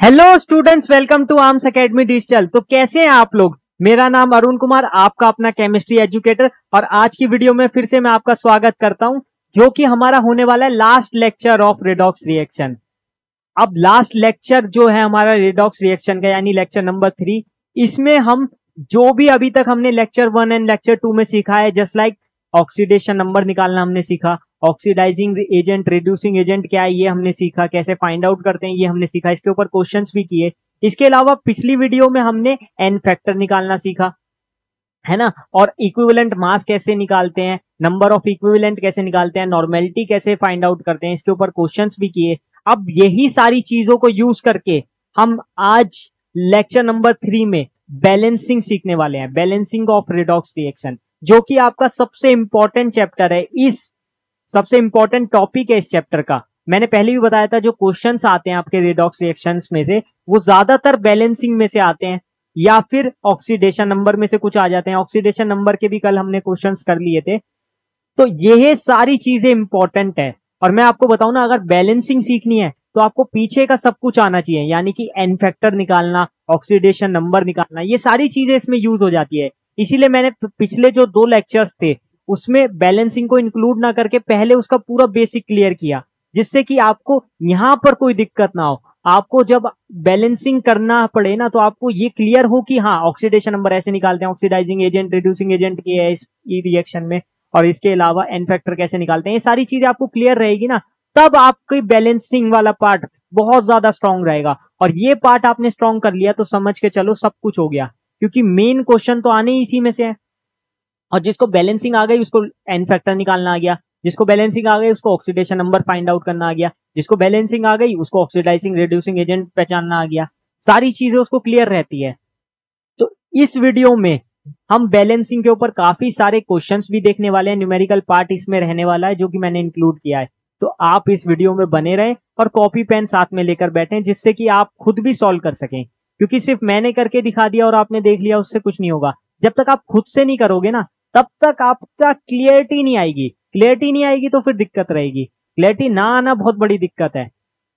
Hello students, welcome to Arms Academy Digital. तो कैसे हैं आप लोग। मेरा नाम अरुण कुमार, आपका अपना केमिस्ट्री एजुकेटर, और आज की वीडियो में फिर से मैं आपका स्वागत करता हूं, जो कि हमारा होने वाला है last lecture of redox reaction. अब लास्ट लेक्चर जो है हमारा रेडॉक्स रिएक्शन का, यानी लेक्चर नंबर 3, इसमें हम जो भी अभी तक हमने लेक्चर 1 एंड लेक्चर 2 में सीखा है, जस्ट लाइक ऑक्सीडेशन नंबर निकालना हमने सीखा, ऑक्सीडाइजिंग एजेंट, रिड्यूसिंग एजेंट क्या है ये हमने सीखा, कैसे फाइंड आउट करते हैं ये हमने सीखा, इसके ऊपर क्वेश्चंस भी किए। इसके अलावा पिछली वीडियो में हमने एन फैक्टर निकालना सीखा, है ना, और इक्विवेलेंट मास कैसे निकालते हैं, नंबर ऑफ इक्विवेलेंट कैसे निकालते हैं, नॉर्मेलिटी कैसे फाइंड आउट करते हैं, इसके ऊपर क्वेश्चंस भी किए। अब यही सारी चीजों को यूज करके हम आज लेक्चर नंबर 3 में बैलेंसिंग सीखने वाले हैं, बैलेंसिंग ऑफ रिडॉक्स रिएक्शन, जो कि आपका सबसे इंपॉर्टेंट चैप्टर है, इस सबसे इंपॉर्टेंट टॉपिक है इस चैप्टर का। मैंने पहले भी बताया था, जो क्वेश्चंस आते हैं आपके रिडॉक्स रिएक्शंस में से, वो ज्यादातर बैलेंसिंग में से आते हैं, या फिर ऑक्सीडेशन नंबर में से कुछ आ जाते हैं। ऑक्सीडेशन नंबर के भी कल हमने क्वेश्चंस कर लिए थे। तो ये सारी चीजें इंपॉर्टेंट है, और मैं आपको बताऊं ना, अगर बैलेंसिंग सीखनी है तो आपको पीछे का सब कुछ आना चाहिए, यानी कि एन फैक्टर निकालना, ऑक्सीडेशन नंबर निकालना, ये सारी चीजें इसमें यूज हो जाती है। इसीलिए मैंने पिछले जो 2 लेक्चर्स थे उसमें बैलेंसिंग को इंक्लूड ना करके पहले उसका पूरा बेसिक क्लियर किया, जिससे कि आपको यहां पर कोई दिक्कत ना हो। आपको जब बैलेंसिंग करना पड़े ना, तो आपको ये क्लियर हो कि हाँ, ऑक्सीडेशन नंबर ऐसे निकालते हैं, ऑक्सीडाइजिंग एजेंट, रिड्यूसिंग एजेंट की है इस रिएक्शन में, और इसके अलावा एन फैक्टर कैसे निकालते हैं, ये सारी चीजें आपको क्लियर रहेगी ना, तब आपकी बैलेंसिंग वाला पार्ट बहुत ज्यादा स्ट्रांग रहेगा। और ये पार्ट आपने स्ट्रांग कर लिया तो समझ के चलो सब कुछ हो गया, क्योंकि मेन क्वेश्चन तो आने ही इसी में से है। और जिसको बैलेंसिंग आ गई उसको एन फैक्टर निकालना आ गया, जिसको बैलेंसिंग आ गई उसको ऑक्सीडेशन नंबर फाइंड आउट करना आ गया, जिसको बैलेंसिंग आ गई उसको ऑक्सीडाइजिंग रिड्यूसिंग एजेंट पहचानना आ गया, सारी चीजें उसको क्लियर रहती है। तो इस वीडियो में हम बैलेंसिंग के ऊपर काफी सारे क्वेश्चंस भी देखने वाले हैं, न्यूमेरिकल पार्ट इसमें रहने वाला है, जो कि मैंने इंक्लूड किया है। तो आप इस वीडियो में बने रहें और कॉपी पेन साथ में लेकर बैठें, जिससे कि आप खुद भी सॉल्व कर सकें, क्योंकि सिर्फ मैंने करके दिखा दिया और आपने देख लिया, उससे कुछ नहीं होगा। जब तक आप खुद से नहीं करोगे ना, तब तक आपका क्लियरिटी नहीं आएगी। क्लियरिटी नहीं आएगी तो फिर दिक्कत रहेगी। क्लियरिटी ना आना बहुत बड़ी दिक्कत है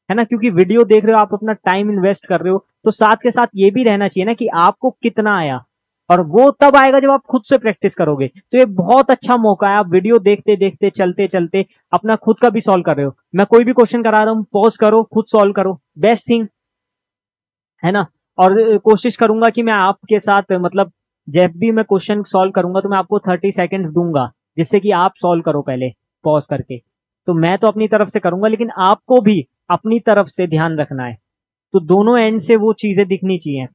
ना, क्योंकि वीडियो देख रहे हो, आप अपना टाइम इन्वेस्ट कर रहे हो, तो साथ के साथ ये भी रहना चाहिए ना कि आपको कितना आया, और वो तब आएगा जब आप खुद से प्रैक्टिस करोगे। तो ये बहुत अच्छा मौका है, आप वीडियो देखते देखते चलते चलते अपना खुद का भी सॉल्व कर रहे हो। मैं कोई भी क्वेश्चन करा रहा हूं, पॉज करो, खुद सॉल्व करो, बेस्ट थिंग है ना। और कोशिश करूंगा कि मैं आपके साथ, मतलब जब भी मैं क्वेश्चन सॉल्व करूंगा तो मैं आपको 30 सेकेंड्स दूंगा, जिससे कि आप सॉल्व करो पहले पॉज करके। तो मैं तो अपनी तरफ से करूंगा, लेकिन आपको भी अपनी तरफ से ध्यान रखना है, तो दोनों एंड से वो चीजें दिखनी चाहिए।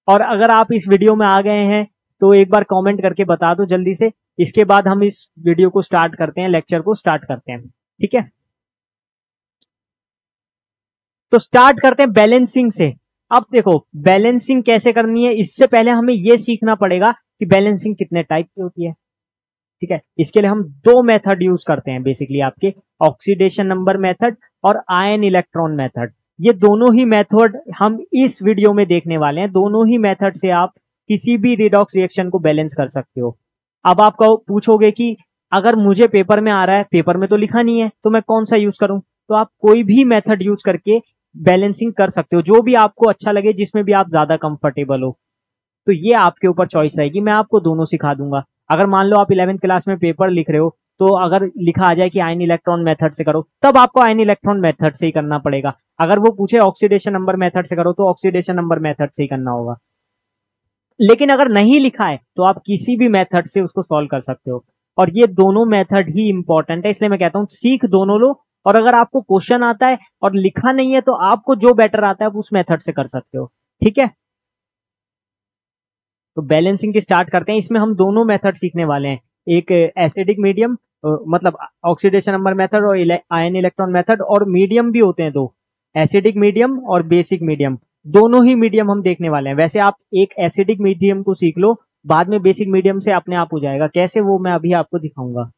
और अगर आप इस वीडियो में आ गए हैं तो एक बार कमेंट करके बता दो जल्दी से। इसके बाद हम इस वीडियो को स्टार्ट करते हैं, लेक्चर को स्टार्ट करते हैं, ठीक है। तो स्टार्ट करते हैं बैलेंसिंग से। अब देखो, बैलेंसिंग कैसे करनी है, इससे पहले हमें यह सीखना पड़ेगा कि बैलेंसिंग कितने टाइप की होती है, ठीक है। इसके लिए हम 2 मेथड यूज करते हैं बेसिकली, आपके ऑक्सीडेशन नंबर मेथड और आयन इलेक्ट्रॉन मेथड। ये दोनों ही मेथड हम इस वीडियो में देखने वाले हैं। दोनों ही मेथड से आप किसी भी रिडॉक्स रिएक्शन को बैलेंस कर सकते हो। अब आप पूछोगे कि अगर मुझे पेपर में आ रहा है, पेपर में तो लिखा नहीं है, तो मैं कौन सा यूज करूं। तो आप कोई भी मेथड यूज करके बैलेंसिंग कर सकते हो, जो भी आपको अच्छा लगे, जिसमें भी आप ज्यादा कंफर्टेबल हो। तो ये आपके ऊपर चॉइस रहेगी, मैं आपको दोनों सिखा दूंगा। अगर मान लो आप 11th क्लास में पेपर लिख रहे हो, तो अगर लिखा आ जाए कि आयन इलेक्ट्रॉन मेथड से करो, तब आपको आयन इलेक्ट्रॉन मेथड से ही करना पड़ेगा। अगर वो पूछे ऑक्सीडेशन नंबर मेथड से करो, तो ऑक्सीडेशन नंबर मेथड से ही करना होगा। लेकिन अगर नहीं लिखा है तो आप किसी भी मेथड से उसको सॉल्व कर सकते हो, और ये दोनों मेथड ही इंपॉर्टेंट है, इसलिए मैं कहता हूं सीख दोनों लो। और अगर आपको क्वेश्चन आता है और लिखा नहीं है, तो आपको जो बेटर आता है आप उस मेथड से कर सकते हो, ठीक है। तो बैलेंसिंग की स्टार्ट करते हैं। इसमें हम दोनों मेथड सीखने वाले हैं, एक एसिडिक मीडियम, मतलब ऑक्सीडेशन नंबर मेथड, और आयन इलेक्ट्रॉन मेथड, और मीडियम भी होते हैं 2, एसिडिक मीडियम और बेसिक मीडियम। दोनों ही मीडियम हम देखने वाले हैं। वैसे आप एक एसिडिक मीडियम को सीख लो, बाद में बेसिक मीडियम से अपने आप हो जाएगा, कैसे वो मैं अभी आपको दिखाऊंगा,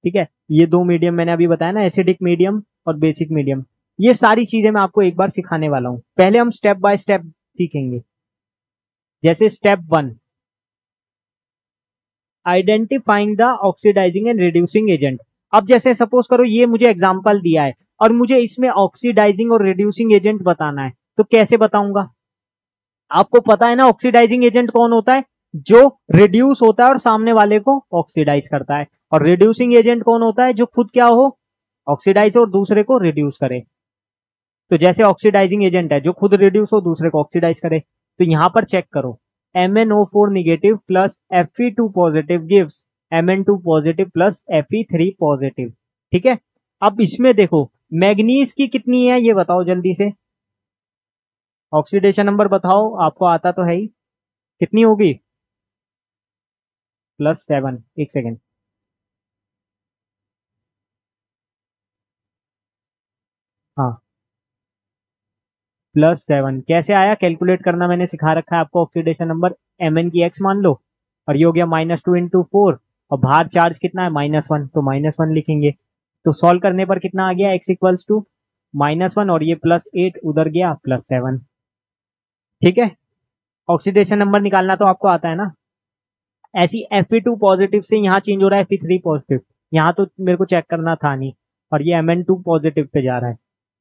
ठीक है। ये 2 मीडियम मैंने अभी बताया ना, एसिडिक मीडियम और बेसिक मीडियम। ये सारी चीजें मैं आपको एक बार सिखाने वाला हूं। पहले हम स्टेप बाय स्टेप सीखेंगे। जैसे step 1, identifying the oxidising and reducing agent. अब जैसे सपोज करो, ये मुझे एग्जांपल दिया है, और मुझे इसमें ऑक्सीडाइजिंग और रिड्यूसिंग एजेंट बताना है, तो कैसे बताऊंगा? आपको पता है ना ऑक्सीडाइजिंग एजेंट कौन होता है? जो रिड्यूस होता है और सामने वाले को ऑक्सीडाइज करता है। और रिड्यूसिंग एजेंट कौन होता है? जो खुद क्या हो, ऑक्सीडाइज और दूसरे को रिड्यूस करे। तो जैसे ऑक्सीडाइजिंग एजेंट है जो खुद रिड्यूस हो दूसरे को ऑक्सीडाइज करे। तो यहां पर चेक करो, MnO4 negative plus Fe2 positive gives Mn2 positive plus Fe3 positive. ठीक है, अब इसमें देखो मैग्नीज की कितनी है ये बताओ जल्दी से, ऑक्सीडेशन नंबर बताओ, आपको आता तो है ही, कितनी होगी? +7। एक सेकेंड, हाँ +7 कैसे आया? कैलकुलेट करना मैंने सिखा रखा है आपको। ऑक्सीडेशन नंबर Mn की x मान लो, और ये हो गया -2 इंटू 4, और बाहर चार्ज कितना है? -1, तो -1 लिखेंगे। तो सॉल्व करने पर कितना आ गया? x इक्वल्स टू -1, और ये +8 उधर गया +7। ठीक है, ऑक्सीडेशन नंबर निकालना तो आपको आता है ना। ऐसी Fe2 पॉजिटिव से यहाँ चेंज हो रहा है Fe3 पॉजिटिव, यहाँ तो मेरे को चेक करना था नहीं, और ये Mn2 पॉजिटिव पे जा रहा है।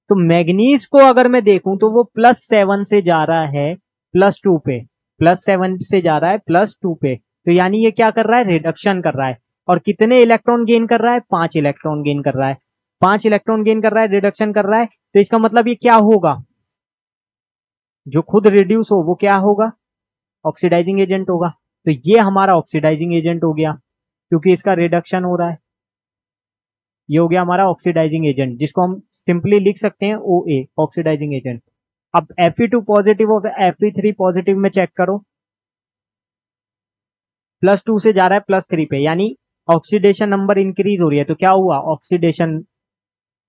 तो मैग्नीज को अगर मैं देखूं तो वो +7 से जा रहा है +2 पे, +7 से जा रहा है +2 पे। तो यानी ये क्या कर रहा है? रिडक्शन कर रहा है। और कितने इलेक्ट्रॉन गेन कर रहा है? 5 इलेक्ट्रॉन गेन कर रहा है। 5 इलेक्ट्रॉन गेन कर रहा है, रिडक्शन कर रहा है। तो इसका मतलब ये क्या होगा? जो खुद रिड्यूस हो वो क्या होगा? ऑक्सीडाइजिंग एजेंट होगा। तो ये हमारा ऑक्सीडाइजिंग एजेंट हो गया, क्योंकि इसका रिडक्शन हो रहा है। ये हो गया हमारा ऑक्सीडाइजिंग एजेंट, जिसको हम सिंपली लिख सकते हैं OA, ऑक्सीडाइजिंग एजेंट। अब Fe2 पॉजिटिव और Fe3 पॉजिटिव में चेक करो, +2 से जा रहा है +3 पे, यानी ऑक्सीडेशन नंबर इंक्रीज हो रही है। तो क्या हुआ? ऑक्सीडेशन,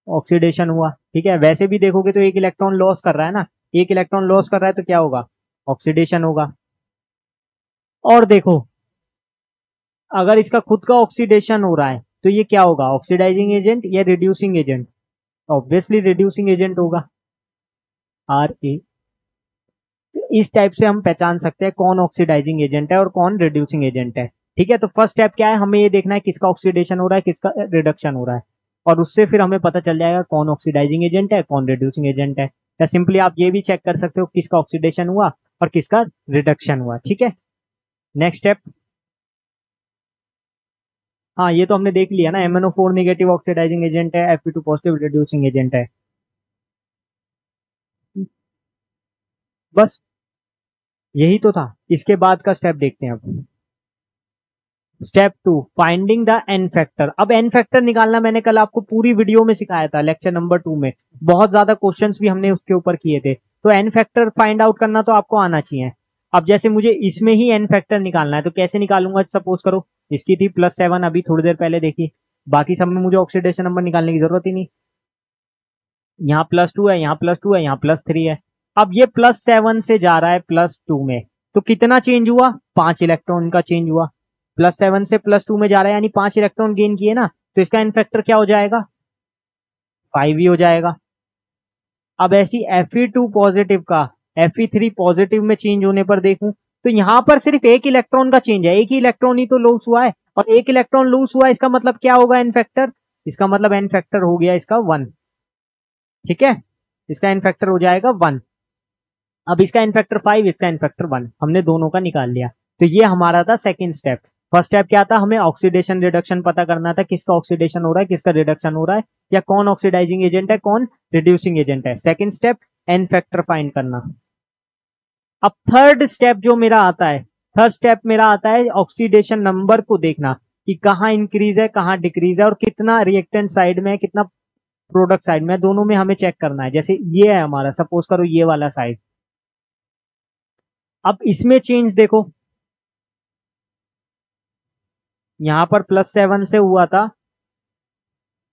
ऑक्सीडेशन हुआ। ठीक है, वैसे भी देखोगे तो एक इलेक्ट्रॉन लॉस कर रहा है ना, एक इलेक्ट्रॉन लॉस कर रहा है तो क्या होगा? ऑक्सीडेशन होगा। और देखो, अगर इसका खुद का ऑक्सीडेशन हो रहा है तो ये क्या होगा? ऑक्सीडाइजिंग एजेंट या reducing agent? Obviously reducing agent होगा, RA। इस टाइप से हम पहचान सकते हैं कौन ऑक्सीडाइजिंग एजेंट है और कौन रिड्यूसिंग एजेंट है। ठीक है, तो फर्स्ट स्टेप क्या है? हमें ये देखना है किसका ऑक्सीडेशन हो रहा है, किसका रिडक्शन हो रहा है, और उससे फिर हमें पता चल जाएगा कौन ऑक्सीडाइजिंग एजेंट है, कौन रिड्यूसिंग एजेंट है। या सिंपली आप ये भी चेक कर सकते हो किसका ऑक्सीडेशन हुआ और किसका रिडक्शन हुआ। ठीक है, नेक्स्ट स्टेप, हाँ ये तो हमने देख लिया ना, MnO4 नेगेटिव ऑक्सीडाइजिंग एजेंट है, Fe2 पॉजिटिव रिड्यूसिंग एजेंट है। बस यही तो था। इसके बाद का स्टेप देखते हैं अब। Step 2, finding the N factor. अब एन फैक्टर निकालना मैंने कल आपको पूरी वीडियो में सिखाया था, लेक्चर नंबर 2 में। बहुत ज्यादा क्वेश्चंस भी हमने उसके ऊपर किए थे। तो एन फैक्टर फाइंड आउट करना तो आपको आना चाहिए। अब जैसे मुझे इसमें ही एन फैक्टर निकालना है तो कैसे निकालूंगा? सपोज करो इसकी थी +7, अभी थोड़ी देर पहले देखी, बाकी सब में मुझे ऑक्सीडेशन नंबर निकालने की जरूरत ही नहीं। यहाँ +2 है, यहाँ +2 है, यहाँ +3 है। अब ये +7 से जा रहा है +2 में, तो कितना चेंज हुआ? 5 इलेक्ट्रॉन का चेंज हुआ। +7 से +2 में जा रहा है यानी 5 इलेक्ट्रॉन गेन किए ना, तो इसका एन फैक्टर क्या हो जाएगा? 5 ही हो जाएगा। अब ऐसी Fe2 पॉजिटिव का Fe3 पॉजिटिव में चेंज होने पर देखूं तो यहां पर सिर्फ एक इलेक्ट्रॉन का चेंज है, एक ही इलेक्ट्रॉन ही तो लॉस हुआ है, और एक इलेक्ट्रॉन लॉस हुआ, इसका मतलब क्या होगा एन फैक्टर? इसका मतलब एन फैक्टर हो गया इसका 1। ठीक है, इसका एन फैक्टर हो जाएगा 1। अब इसका इन फैक्टर 5, इसका इन फैक्टर 1, हमने दोनों का निकाल लिया। तो ये हमारा था सेकंड स्टेप। फर्स्ट स्टेप क्या था? हमें ऑक्सीडेशन रिडक्शन पता करना था, किसका ऑक्सीडेशन हो रहा है, किसका रिडक्शन हो रहा है, या कौन ऑक्सीडाइजिंग एजेंट है, कौन रिड्यूसिंग एजेंट है। Second step, N factor find करना। अब थर्ड स्टेप जो मेरा आता है, थर्ड स्टेप मेरा आता है ऑक्सीडेशन नंबर को देखना कि कहाँ इंक्रीज है, कहाँ डिक्रीज है, और कितना रिएक्टेंट साइड में है, कितना प्रोडक्ट साइड में है, दोनों में हमें चेक करना है। जैसे ये है हमारा, सपोज करो ये वाला साइड। अब इसमें चेंज देखो, यहां पर +7 से हुआ था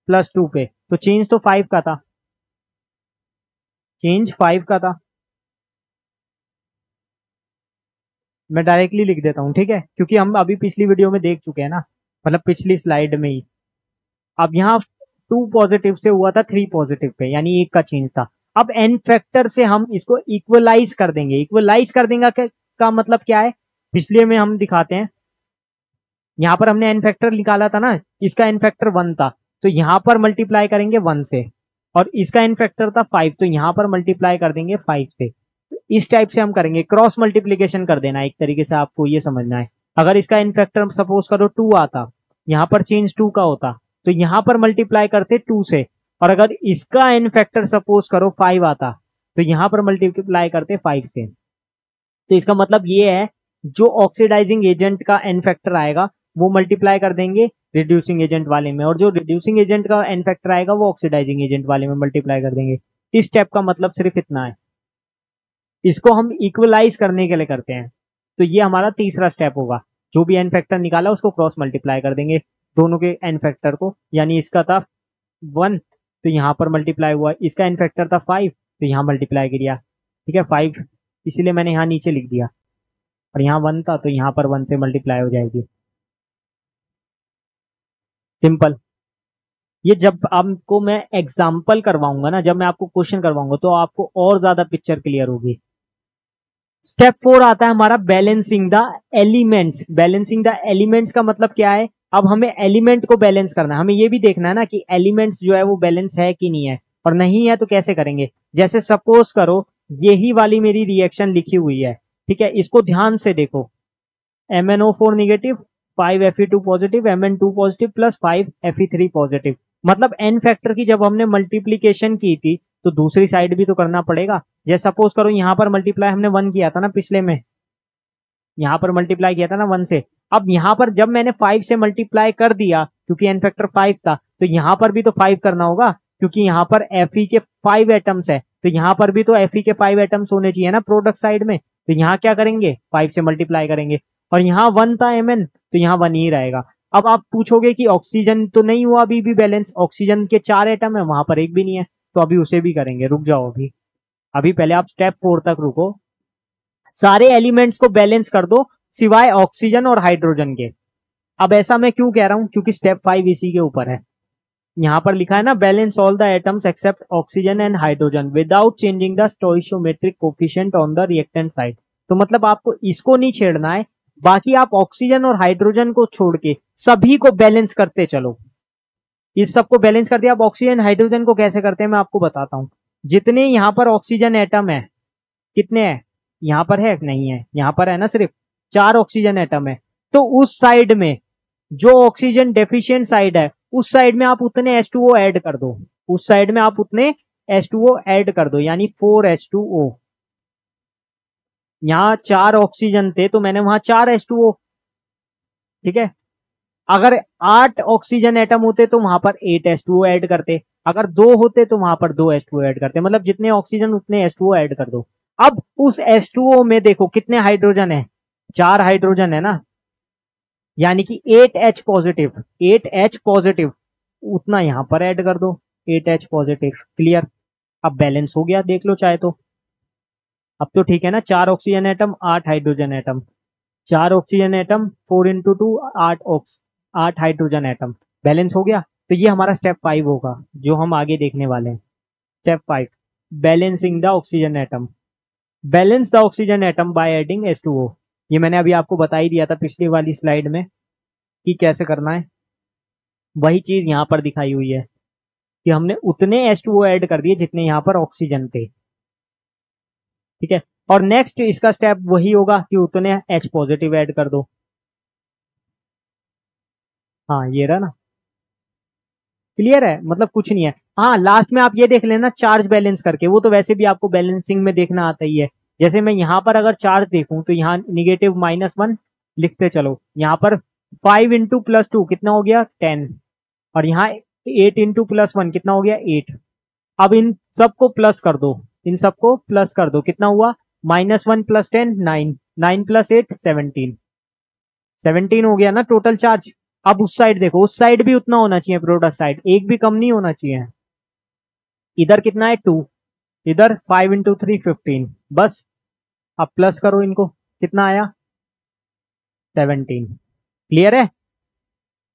+2 पे, तो चेंज तो 5 का था, चेंज 5 का था। मैं डायरेक्टली लिख देता हूं, ठीक है, क्योंकि हम अभी पिछली वीडियो में देख चुके हैं ना, मतलब पिछली स्लाइड में ही। अब यहाँ 2 पॉजिटिव से हुआ था 3 पॉजिटिव पे, यानी एक का चेंज था। अब एन फैक्टर से हम इसको इक्वलाइज कर देंगे। इक्वलाइज कर देंगे का मतलब क्या है? पिछले में हम दिखाते हैं, यहां पर हमने एन फैक्टर निकाला था ना, इसका एन फैक्टर 1 था, तो यहां पर मल्टीप्लाई करेंगे 1 से, और इसका n फैक्टर था 5, तो यहाँ पर मल्टीप्लाई कर देंगे 5 से। तो इस टाइप से हम करेंगे, क्रॉस मल्टीप्लीकेशन कर देना एक तरीके से, आपको ये समझना है। अगर इसका n फैक्टर सपोज करो 2 आता, यहाँ पर चेंज 2 का होता, तो यहाँ पर मल्टीप्लाई करते 2 से। और अगर इसका n फैक्टर सपोज करो 5 आता, तो यहाँ पर मल्टीप्लाई करते 5 से। तो इसका मतलब ये है, जो ऑक्सीडाइजिंग एजेंट का n फैक्टर आएगा वो मल्टीप्लाई कर देंगे रिड्यूसिंग एजेंट वाले में, और जो रिड्यूसिंग एजेंट का n फैक्टर आएगा वो ऑक्सीडाइजिंग एजेंट वाले में मल्टीप्लाई कर देंगे। इस स्टेप का मतलब सिर्फ इतना है, इसको हम इक्वलाइज करने के लिए करते हैं। तो ये हमारा तीसरा स्टेप होगा, जो भी n फैक्टर निकाला उसको क्रॉस मल्टीप्लाई कर देंगे दोनों के n फैक्टर को। यानी इसका था 1, तो यहाँ पर मल्टीप्लाई हुआ, इसका n फैक्टर था 5, तो यहाँ मल्टीप्लाई किया। ठीक है, 5 इसीलिए मैंने यहाँ नीचे लिख दिया, और यहाँ 1 था तो यहाँ पर 1 से मल्टीप्लाई हो जाएगी। सिंपल। ये जब आपको मैं एग्जाम्पल करवाऊंगा ना, जब मैं आपको क्वेश्चन करवाऊंगा, तो आपको और ज्यादा पिक्चर क्लियर होगी। स्टेप 4 आता है हमारा balancing the elements. Balancing the elements का मतलब क्या है, अब हमें एलिमेंट को बैलेंस करना है। हमें ये भी देखना है ना कि एलिमेंट्स जो है वो बैलेंस है कि नहीं है, और नहीं है तो कैसे करेंगे। जैसे सपोज करो यही वाली मेरी रिएक्शन लिखी हुई है, ठीक है, इसको ध्यान से देखो। MnO4 negative, 5 Fe2 positive, Mn2 positive plus 5 Fe3 positive. मतलब n फैक्टर की जब हमने मल्टीप्लीकेशन की थी तो दूसरी साइड भी तो करना पड़ेगा। जैसे सपोज करो यहाँ पर मल्टीप्लाई हमने 1 किया था ना पिछले में, यहाँ पर मल्टीप्लाई किया था ना 1 से। अब यहाँ पर जब मैंने 5 से मल्टीप्लाई कर दिया, क्योंकि n फैक्टर 5 था, तो यहाँ पर भी तो 5 करना होगा, क्योंकि यहाँ पर Fe के 5 एटम्स है, तो यहाँ पर भी तो Fe के 5 एटम्स होने चाहिए ना प्रोडक्ट साइड में। तो यहाँ क्या करेंगे, 5 से मल्टीप्लाई करेंगे, और यहाँ 1 था Mn, तो यहाँ 1 ही रहेगा। अब आप पूछोगे कि ऑक्सीजन तो नहीं हुआ अभी भी बैलेंस, ऑक्सीजन के 4 एटम है, वहां पर एक भी नहीं है, तो अभी उसे भी करेंगे। रुक जाओ, अभी अभी पहले आप स्टेप 4 तक रुको। सारे एलिमेंट्स को बैलेंस कर दो सिवाय ऑक्सीजन और हाइड्रोजन के। अब ऐसा मैं क्यों कह रहा हूं, क्योंकि स्टेप 5 इसी के ऊपर है। यहां पर लिखा है ना, balance all the atoms except oxygen and hydrogen without changing the stoichiometric coefficient on the reactant side. तो मतलब आपको इसको नहीं छेड़ना है, बाकी आप ऑक्सीजन और हाइड्रोजन को छोड़ के सभी को बैलेंस करते चलो। इस सबको बैलेंस कर दिया। अब ऑक्सीजन हाइड्रोजन को कैसे करते हैं मैं आपको बताता हूं। जितने यहां पर ऑक्सीजन एटम है, कितने हैं, यहां पर है नहीं है, यहां पर है ना सिर्फ 4 ऑक्सीजन एटम है। तो उस साइड में जो ऑक्सीजन डेफिशिएंट साइड है, उस साइड में आप उतने H2O ऐड कर दो, उस साइड में आप उतने H2O ऐड कर दो, यानी 4H2O। यहां 4 ऑक्सीजन थे तो मैंने वहां 4 H2O, ठीक है। अगर 8 ऑक्सीजन एटम होते तो वहां पर 8 H2O ऐड करते, अगर 2 होते तो वहां पर 2 H2O ऐड करते, मतलब जितने ऑक्सीजन उतने H2O ऐड कर दो। अब उस H2O में देखो कितने हाइड्रोजन है, 4 हाइड्रोजन है ना, यानी कि 8H पॉजिटिव, 8H पॉजिटिव उतना यहां पर ऐड कर दो, 8H पॉजिटिव। क्लियर। अब बैलेंस हो गया, देख लो चाहे तो। अब तो ठीक है ना, 4 oxygen atom 8 hydrogen atom, 4 oxygen atom 4 into 2 8 hydrogen atom, balance हो गया। तो ये हमारा स्टेप 5 होगा जो हम आगे देखने वाले हैं। Step 5, balancing the oxygen atom. Balance the oxygen atom by adding H2O। ये मैंने अभी आपको बता ही दिया था पिछली वाली स्लाइड में कि कैसे करना है। वही चीज यहां पर दिखाई हुई है कि हमने उतने H2O ऐड कर दिए जितने यहां पर ऑक्सीजन थे, ठीक है। और नेक्स्ट इसका स्टेप वही होगा कि उतने H पॉजिटिव ऐड कर दो। हाँ ये रहा ना, क्लियर है, मतलब कुछ नहीं है। हाँ लास्ट में आप ये देख लेना चार्ज बैलेंस करके, वो तो वैसे भी आपको बैलेंसिंग में देखना आता ही है। जैसे मैं यहाँ पर अगर चार्ज देखूं तो यहाँ निगेटिव -1 लिखते चलो, यहाँ पर 5 इंटू +2 कितना हो गया 10, और यहाँ 8 इंटू +1 कितना हो गया 8। अब इन सबको प्लस कर दो, इन सबको प्लस कर दो, कितना हुआ -1 + 10 9, 9 + 8 17, 17 हो गया ना टोटल चार्ज। अब उस साइड देखो, उस साइड भी उतना होना चाहिए, प्रोडक्ट साइड एक भी कम नहीं होना चाहिए। इधर कितना है 2, इधर 5 इंटू 3 15, बस। अब प्लस करो इनको, कितना आया 17। क्लियर है,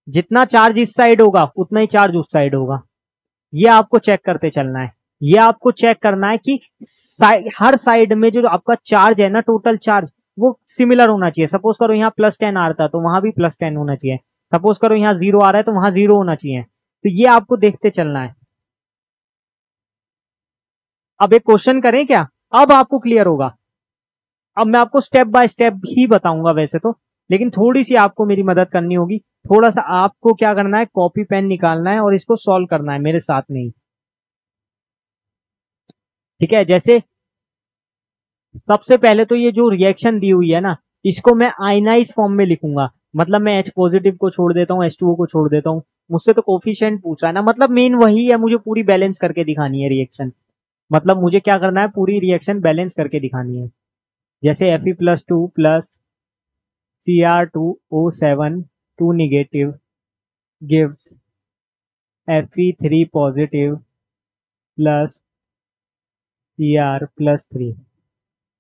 जितना चार्ज इस साइड होगा उतना ही चार्ज उस साइड होगा। ये आपको चेक करते चलना है। ये आपको चेक करना है कि हर साइड में जो आपका चार्ज है ना, टोटल चार्ज वो सिमिलर होना चाहिए। सपोज करो यहाँ +10 आ रहा था तो वहां भी +10 होना चाहिए। सपोज करो यहाँ 0 आ रहा है तो वहां 0 होना चाहिए। तो ये आपको देखते चलना है। अब एक क्वेश्चन करें क्या? अब आपको क्लियर होगा। अब मैं आपको स्टेप बाय स्टेप ही बताऊंगा वैसे तो, लेकिन थोड़ी सी आपको मेरी मदद करनी होगी। थोड़ा सा आपको क्या करना है, कॉपी पेन निकालना है और इसको सॉल्व करना है मेरे साथ में ही। ठीक है, जैसे सबसे पहले तो ये जो रिएक्शन दी हुई है ना, इसको मैं आयनाइज फॉर्म में लिखूंगा। मतलब मैं H पॉजिटिव को छोड़ देता हूँ, H2O को छोड़ देता हूँ। मुझसे तो कोफिशिएंट पूछा है ना, मतलब मेन वही है, मुझे पूरी बैलेंस करके दिखानी है रिएक्शन। मतलब मुझे क्या करना है, पूरी रिएक्शन बैलेंस करके दिखानी है। जैसे Fe+2 plus Cr2O7 2 negative gives Fe3 positive plus Cr+3।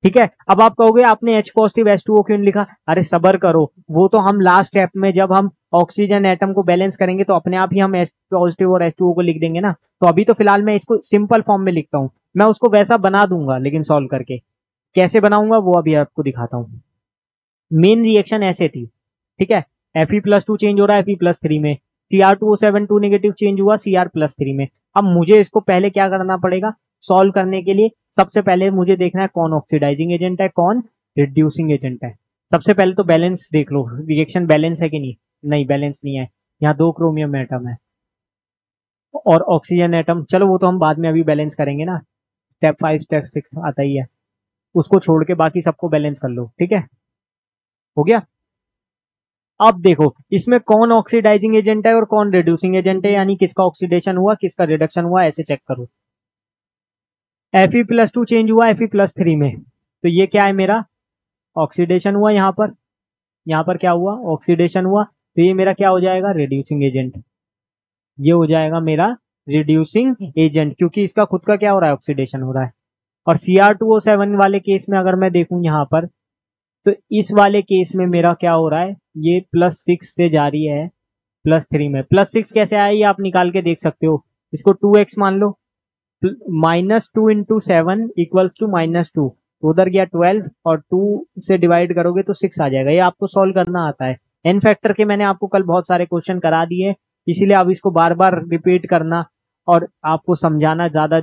ठीक है, अब आप कहोगे आपने H पॉजिटिव H2O क्यों नहीं लिखा? अरे सबर करो, वो तो हम लास्ट स्टेप में जब हम ऑक्सीजन एटम को बैलेंस करेंगे तो अपने आप ही हम H पॉजिटिव और H2O को लिख देंगे ना। तो अभी तो फिलहाल मैं इसको सिंपल फॉर्म में लिखता हूँ। मैं उसको वैसा बना दूंगा लेकिन सॉल्व करके। कैसे बनाऊंगा वो अभी आपको दिखाता हूँ। मेन रिएक्शन ऐसे थी, ठीक है। Fe+2 चेंज हो रहा है Fe+3 में, Cr2O7 2 नेगेटिव चेंज हुआ Cr+3 में। अब मुझे इसको पहले क्या करना पड़ेगा, सॉल्व करने के लिए सबसे पहले मुझे देखना है कौन ऑक्सीडाइजिंग एजेंट है, कौन रिड्यूसिंग एजेंट है। सबसे पहले तो बैलेंस देख लो, रिएक्शन बैलेंस है कि नहीं। नहीं, बैलेंस नहीं है। यहाँ 2 क्रोमियम एटम है और ऑक्सीजन एटम, चलो वो तो हम बाद में अभी बैलेंस करेंगे ना। स्टेप 5 स्टेप 6 आता ही है, उसको छोड़ के बाकी सबको बैलेंस कर लो। ठीक है, हो गया। अब देखो इसमें कौन ऑक्सीडाइजिंग एजेंट है और कौन रिड्यूसिंग एजेंट है, यानी किसका ऑक्सीडेशन हुआ किसका रिडक्शन हुआ, ऐसे चेक करो। Fe+2 चेंज हुआ Fe+3 में, तो ये क्या है मेरा ऑक्सीडेशन हुआ। यहाँ पर क्या हुआ, ऑक्सीडेशन हुआ। तो ये मेरा क्या हो जाएगा, रिड्यूसिंग एजेंट। ये हो जाएगा मेरा रिड्यूसिंग एजेंट, क्योंकि इसका खुद का क्या हो रहा है, ऑक्सीडेशन हो रहा है। और Cr2O7 वाले केस में अगर मैं देखूं यहाँ पर, तो इस वाले केस में मेरा क्या हो रहा है, ये +6 से जारी है +3 में। +6 कैसे आया ये आप निकाल के देख सकते हो। इसको 2x मान लो, -2 इंटू 7 इक्वल्स टू -2, तो उधर गया 12 और 2 से डिवाइड करोगे तो 6 आ जाएगा। ये आपको सॉल्व करना आता है। एन फैक्टर के मैंने आपको कल बहुत सारे क्वेश्चन करा दिए, इसीलिए अब इसको बार बार रिपीट करना और आपको समझाना ज्यादा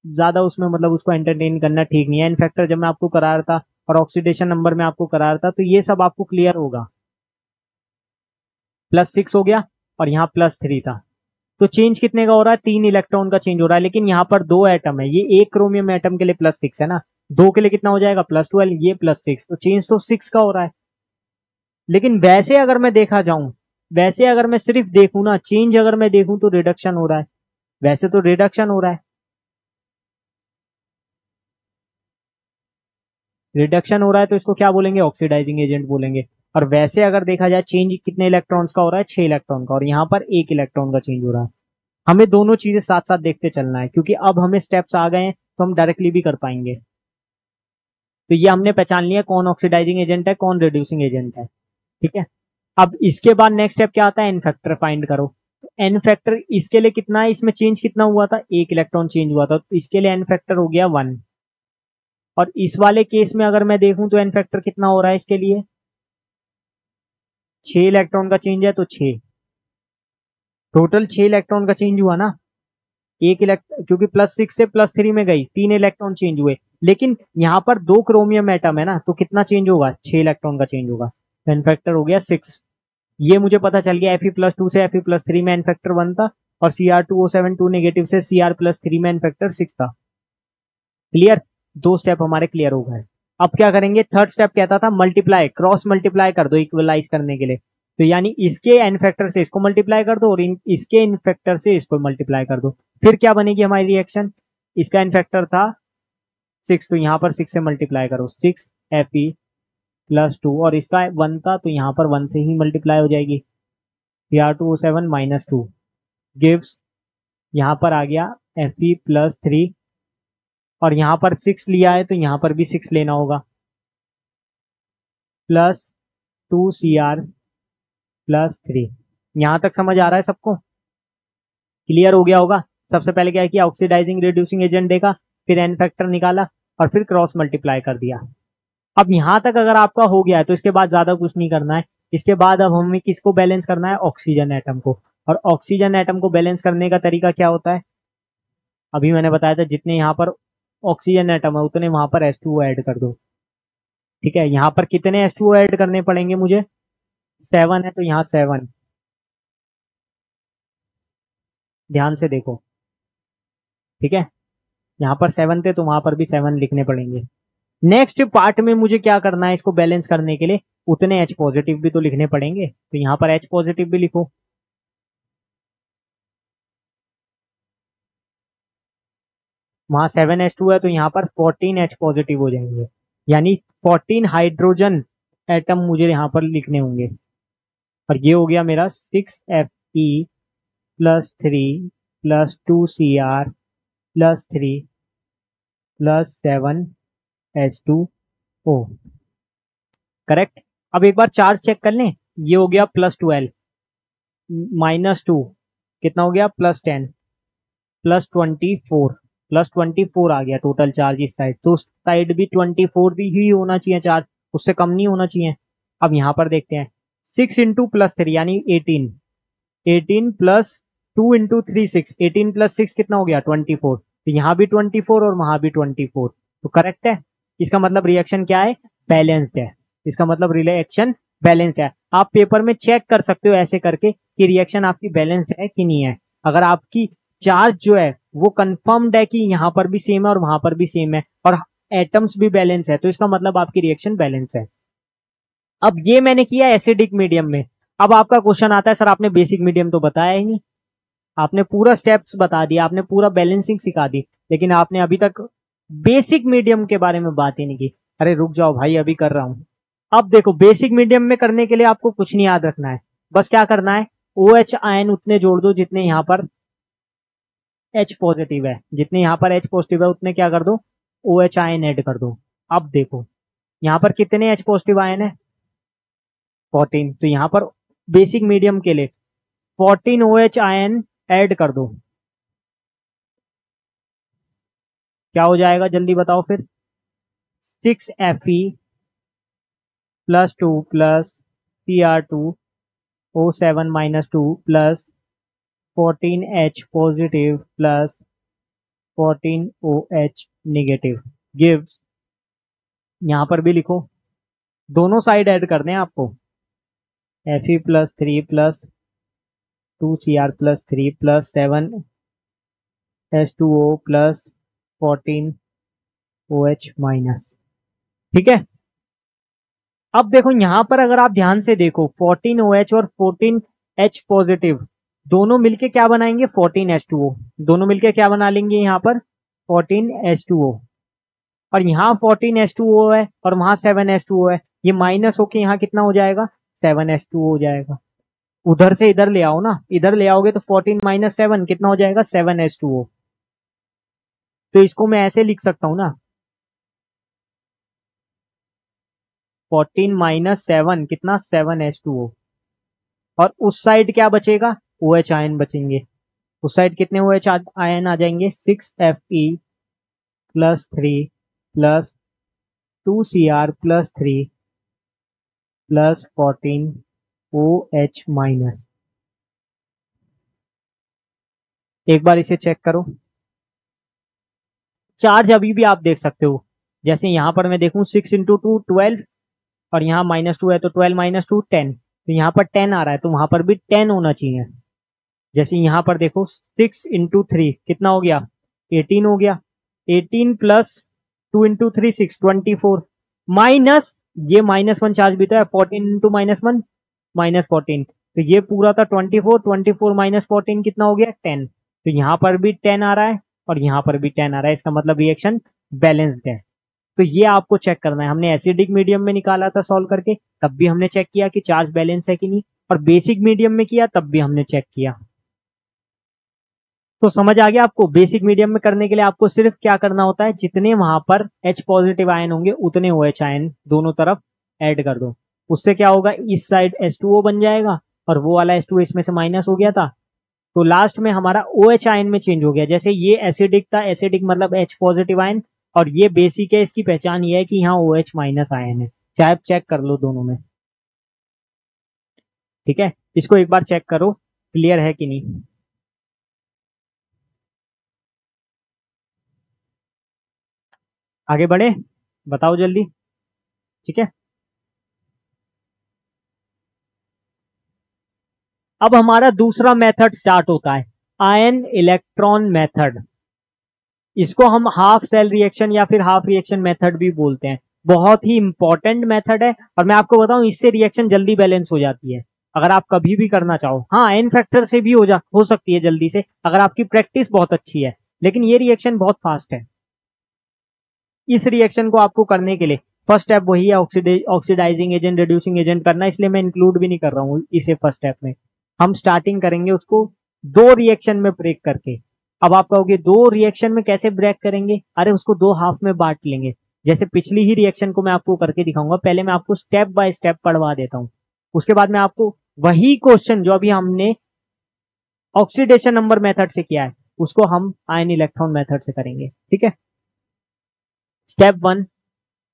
ज्यादा उसमें मतलब उसको एंटरटेन करना ठीक नहीं है। एन फैक्टर जब मैं आपको करा रहा था और ऑक्सीडेशन नंबर में आपको करा रहा था, तो ये सब आपको क्लियर होगा। +6 हो गया और यहाँ +3 था, तो चेंज कितने का हो रहा है, 3 इलेक्ट्रॉन का चेंज हो रहा है। लेकिन यहाँ पर 2 एटम है, ये एक क्रोमियम एटम के लिए +6 है ना, 2 के लिए कितना हो जाएगा +12, ये +6, तो चेंज तो 6 का हो रहा है। लेकिन वैसे अगर मैं देखा जाऊं, वैसे अगर मैं सिर्फ देखूं ना, चेंज अगर मैं देखूं तो रिडक्शन हो रहा है। वैसे तो रिडक्शन हो रहा है, रिडक्शन हो रहा है, तो इसको क्या बोलेंगे, ऑक्सीडाइजिंग एजेंट बोलेंगे। और वैसे अगर देखा जाए चेंज कितने इलेक्ट्रॉन्स का हो रहा है, 6 इलेक्ट्रॉन का, और यहाँ पर 1 इलेक्ट्रॉन का चेंज हो रहा है। हमें दोनों चीजें साथ साथ देखते चलना है, क्योंकि अब हमें स्टेप्स आ गए हैं तो हम डायरेक्टली भी कर पाएंगे। तो ये हमने पहचान लिया कौन ऑक्सीडाइजिंग एजेंट है कौन रिड्यूसिंग एजेंट है। ठीक है, अब इसके बाद नेक्स्ट स्टेप क्या आता है, एन फैक्टर फाइंड करो। एन फैक्टर इसके लिए कितना है, इसमें चेंज कितना हुआ था, 1 इलेक्ट्रॉन चेंज हुआ था, तो इसके लिए एन फैक्टर हो गया 1। और इस वाले केस में अगर मैं देखूं तो एन फैक्टर कितना हो रहा है इसके लिए, 6 इलेक्ट्रॉन का चेंज है तो 6, टोटल 6 इलेक्ट्रॉन का चेंज हुआ ना। एक इलेक्ट्रॉन, क्योंकि +6 से +3 में गई, 3 इलेक्ट्रॉन चेंज हुए। लेकिन यहाँ पर 2 क्रोमियम एटम है ना, तो कितना चेंज होगा, 6 इलेक्ट्रॉन का चेंज होगा। एन फैक्टर हो गया 6। ये मुझे पता चल गया Fe+2 से Fe+3 में एन फैक्टर 1 था, और Cr2O7 2 नेगेटिव से Cr+3 में एन फैक्टर 6 था। क्लियर, 2 स्टेप हमारे क्लियर हो गए। अब क्या करेंगे, थर्ड स्टेप कहता था मल्टीप्लाई, क्रॉस मल्टीप्लाई कर दो इक्वलाइज करने के लिए। तो यानी इसके एन फैक्टर से इसको मल्टीप्लाई कर दो और इसके एन फैक्टर से इसको मल्टीप्लाई कर दो। फिर क्या बनेगी हमारी रिएक्शन, इसका एन फैक्टर था 6, तो यहाँ पर 6 से मल्टीप्लाई करो, 6 Fe+2, और इसका 1 था तो यहाँ पर 1 से ही मल्टीप्लाई हो जाएगी। Cr2O7 -2 गिव्स, यहाँ पर आ गया Fe+3, और यहाँ पर 6 लिया है तो यहाँ पर भी 6 लेना होगा, +2Cr+3। यहाँ तक समझ आ रहा है सबको, क्लियर हो गया होगा। सबसे पहले क्या किया, ऑक्सीडाइजिंग रिड्यूसिंग एजेंट देखा, फिर एन फैक्टर निकाला और फिर क्रॉस मल्टीप्लाई कर दिया। अब यहाँ तक अगर आपका हो गया है तो इसके बाद ज्यादा कुछ नहीं करना है। इसके बाद अब हमें किसको बैलेंस करना है, ऑक्सीजन एटम को। और ऑक्सीजन एटम को बैलेंस करने का तरीका क्या होता है, अभी मैंने बताया था, जितने यहाँ पर ऑक्सीजन एटम है उतने वहां पर H2O ऐड कर दो। ठीक है, यहाँ पर कितने H2O ऐड करने पड़ेंगे मुझे? 7 है तो यहाँ 7, ध्यान से देखो। ठीक है, यहाँ पर 7 थे तो वहां पर भी 7 लिखने पड़ेंगे। नेक्स्ट पार्ट में मुझे क्या करना है, इसको बैलेंस करने के लिए उतने H पॉजिटिव भी तो लिखने पड़ेंगे, तो यहाँ पर H पॉजिटिव भी लिखो। वहां 7H2 है तो यहाँ पर 14H पॉजिटिव हो जाएंगे, यानी 14 हाइड्रोजन एटम मुझे यहाँ पर लिखने होंगे। और ये हो गया मेरा 6Fe+3+2Cr+3+7H2O। करेक्ट। अब एक बार चार्ज चेक कर लें। ये हो गया +12, -2 कितना हो गया, +10, +24, +24 आ गया टोटल चार्ज इस साइड, तो उस साइड भी 24 भी ही होना चाहिए चार्ज, उससे कम नहीं होना चाहिए। अब यहाँ पर देखते हैं 6 इंटू +3 यानी 18, 18 प्लस 2 इंटू 3 6, 18 + 6 कितना हो गया 24, तो यहाँ भी 24 और वहां भी 24, तो करेक्ट है। इसका मतलब रिएक्शन क्या है, बैलेंस्ड है। इसका मतलब रिएक्शन बैलेंस्ड है। आप पेपर में चेक कर सकते हो ऐसे करके कि रिएक्शन आपकी बैलेंस्ड है कि नहीं है। अगर आपकी चार्ज जो है वो कंफर्म्ड है कि यहाँ पर भी सेम है और वहां पर भी सेम है और एटम्स भी बैलेंस है, तो इसका मतलब आपकी रिएक्शन बैलेंस है। अब ये मैंने किया एसिडिक मीडियम में। अब आपका क्वेश्चन आता है सर आपने बेसिक मीडियम तो बताया ही नहीं, आपने पूरा स्टेप्स बता दिया, आपने पूरा बैलेंसिंग सिखा दी, लेकिन आपने अभी तक बेसिक मीडियम के बारे में बात ही नहीं की। अरे रुक जाओ भाई, अभी कर रहा हूं। अब देखो बेसिक मीडियम में करने के लिए आपको कुछ नहीं याद रखना है, बस क्या करना है, OH आयन उतने जोड़ दो जितने यहाँ पर H पॉजिटिव है, जितने यहाँ पर H पॉजिटिव है उतने क्या कर दो, OH आयन ऐड कर दो। अब देखो यहाँ पर कितने H पॉजिटिव आयन है, 14, तो यहाँ पर बेसिक मीडियम के लिए 14 OH आयन ऐड कर दो। क्या हो जाएगा जल्दी बताओ फिर, 6Fe+2 Cr2O7-2 plus 14H positive plus 14OH negative gives, यहां पर भी लिखो, दोनों साइड ऐड करने हैं आपको, Fe+3 plus 2Cr+3 plus 7H2O plus 14OH minus. ठीक है, अब देखो यहां पर अगर आप ध्यान से देखो 14OH और 14H पॉजिटिव दोनों मिलके क्या बनाएंगे, 14H2O, दोनों मिलके क्या बना लेंगे यहाँ पर 14H2O, और यहाँ 14H2O है और वहां 7H2O है, ये माइनस होके यहाँ कितना हो जाएगा, 7H2O हो जाएगा। उधर से इधर ले आओ ना, इधर ले आओगे तो 14 - 7 कितना हो जाएगा, 7H2O। तो इसको मैं ऐसे लिख सकता हूं ना, 14 - 7 कितना, 7H2O, और उस साइड क्या बचेगा, OH आयन बचेंगे। उस साइड कितने OH आयन आ जाएंगे, 6Fe+3 plus 2Cr+3 plus 14OH minus. एक बार इसे चेक करो, चार्ज अभी भी आप देख सकते हो, जैसे यहां पर मैं देखूं 6 इंटू 2 12, और यहाँ -2 है तो 12 - 2 10, तो यहाँ पर 10 आ रहा है तो वहां पर भी 10 होना चाहिए। जैसे यहाँ पर देखो 6 इंटू 3 कितना हो गया, 18 हो गया, 18 प्लस 2 इंटू 3 6 24, माइनस ये -1 चार्ज भी तो है, 14 इंटू -1 -14, तो ये पूरा था 24, 24 - 14 कितना हो गया, 10, तो यहाँ पर भी 10 आ रहा है और यहाँ पर भी 10 आ रहा है, इसका मतलब रिएक्शन बैलेंस्ड है। तो ये आपको चेक करना है। हमने एसिडिक मीडियम में निकाला था सॉल्व करके, तब भी हमने चेक किया कि चार्ज बैलेंस है कि नहीं, और बेसिक मीडियम में किया तब भी हमने चेक किया। तो समझ आ गया आपको, बेसिक मीडियम में करने के लिए आपको सिर्फ क्या करना होता है, जितने वहां पर H पॉजिटिव आयन होंगे उतने OH आयन दोनों तरफ ऐड कर दो। उससे क्या होगा, इस साइड H2O बन जाएगा और वो वाला H2O इसमें से माइनस हो गया था, तो लास्ट में हमारा OH आयन में चेंज हो गया। जैसे ये एसिडिक था, एसिडिक मतलब H पॉजिटिव आयन, और ये बेसिक है, इसकी पहचान ये है कि यहाँ OH माइनस आयन है। चाहे चेक कर लो दोनों में। ठीक है, इसको एक बार चेक करो क्लियर है कि नहीं। आगे बढ़े, बताओ जल्दी। ठीक है, अब हमारा दूसरा मेथड स्टार्ट होता है, आयन इलेक्ट्रॉन मेथड। इसको हम हाफ सेल रिएक्शन या फिर हाफ रिएक्शन मेथड भी बोलते हैं। बहुत ही इंपॉर्टेंट मेथड है, और मैं आपको बताऊं इससे रिएक्शन जल्दी बैलेंस हो जाती है अगर आप कभी भी करना चाहो। हाँ, आयन फैक्टर से भी हो सकती है जल्दी से अगर आपकी प्रैक्टिस बहुत अच्छी है, लेकिन ये रिएक्शन बहुत फास्ट है। इस रिएक्शन को आपको करने के लिए फर्स्ट स्टेप वही है, ऑक्सीडाइजिंग एजेंट, रिड्यूसिंग एजेंट करना, इसलिए मैं इंक्लूड भी नहीं कर रहा हूँ इसे फर्स्ट स्टेप में। हम स्टार्टिंग करेंगे उसको दो रिएक्शन में ब्रेक करके। अब आप कहोगे दो रिएक्शन में कैसे ब्रेक करेंगे? अरे उसको दो हाफ में बांट लेंगे, जैसे पिछली ही रिएक्शन को मैं आपको करके दिखाऊंगा। पहले मैं आपको स्टेप बाय स्टेप पढ़वा देता हूँ, उसके बाद मैं आपको वही क्वेश्चन जो अभी हमने ऑक्सीडेशन नंबर मेथड से किया है उसको हम आयन इलेक्ट्रॉन मेथड से करेंगे। ठीक है, step one,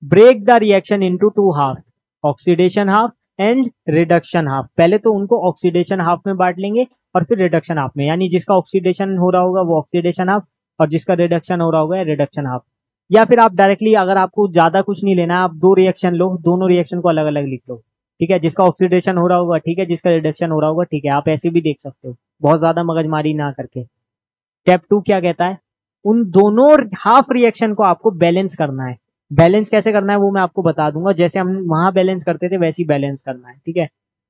break the reaction into two halves, oxidation half and reduction half. पहले तो उनको ऑक्सीडेशन हाफ में बांट लेंगे और फिर रिडक्शन हाफ में, यानी जिसका ऑक्सीडेशन हो रहा होगा वो ऑक्सीडेशन हाफ और जिसका रिडक्शन हो रहा होगा रिडक्शन हाफ। या फिर आप डायरेक्टली, अगर आपको ज्यादा कुछ नहीं लेना है, आप दो रिएक्शन लो, दोनों रिएक्शन को अलग अलग लिख लो। ठीक है, जिसका ऑक्सीडेशन हो रहा होगा ठीक है, जिसका रिडक्शन हो रहा होगा ठीक है, आप ऐसे भी देख सकते हो, बहुत ज्यादा मगजमारी ना करके। स्टेप टू क्या कहता है, उन दोनों हाफ रिएक्शन को आपको बैलेंस करना है। बैलेंस कैसे करना है वो मैं आपको बता दूंगा, जैसे हम वहां बैलेंस करते थे वैसे ही बैलेंस करना है। ठीक है,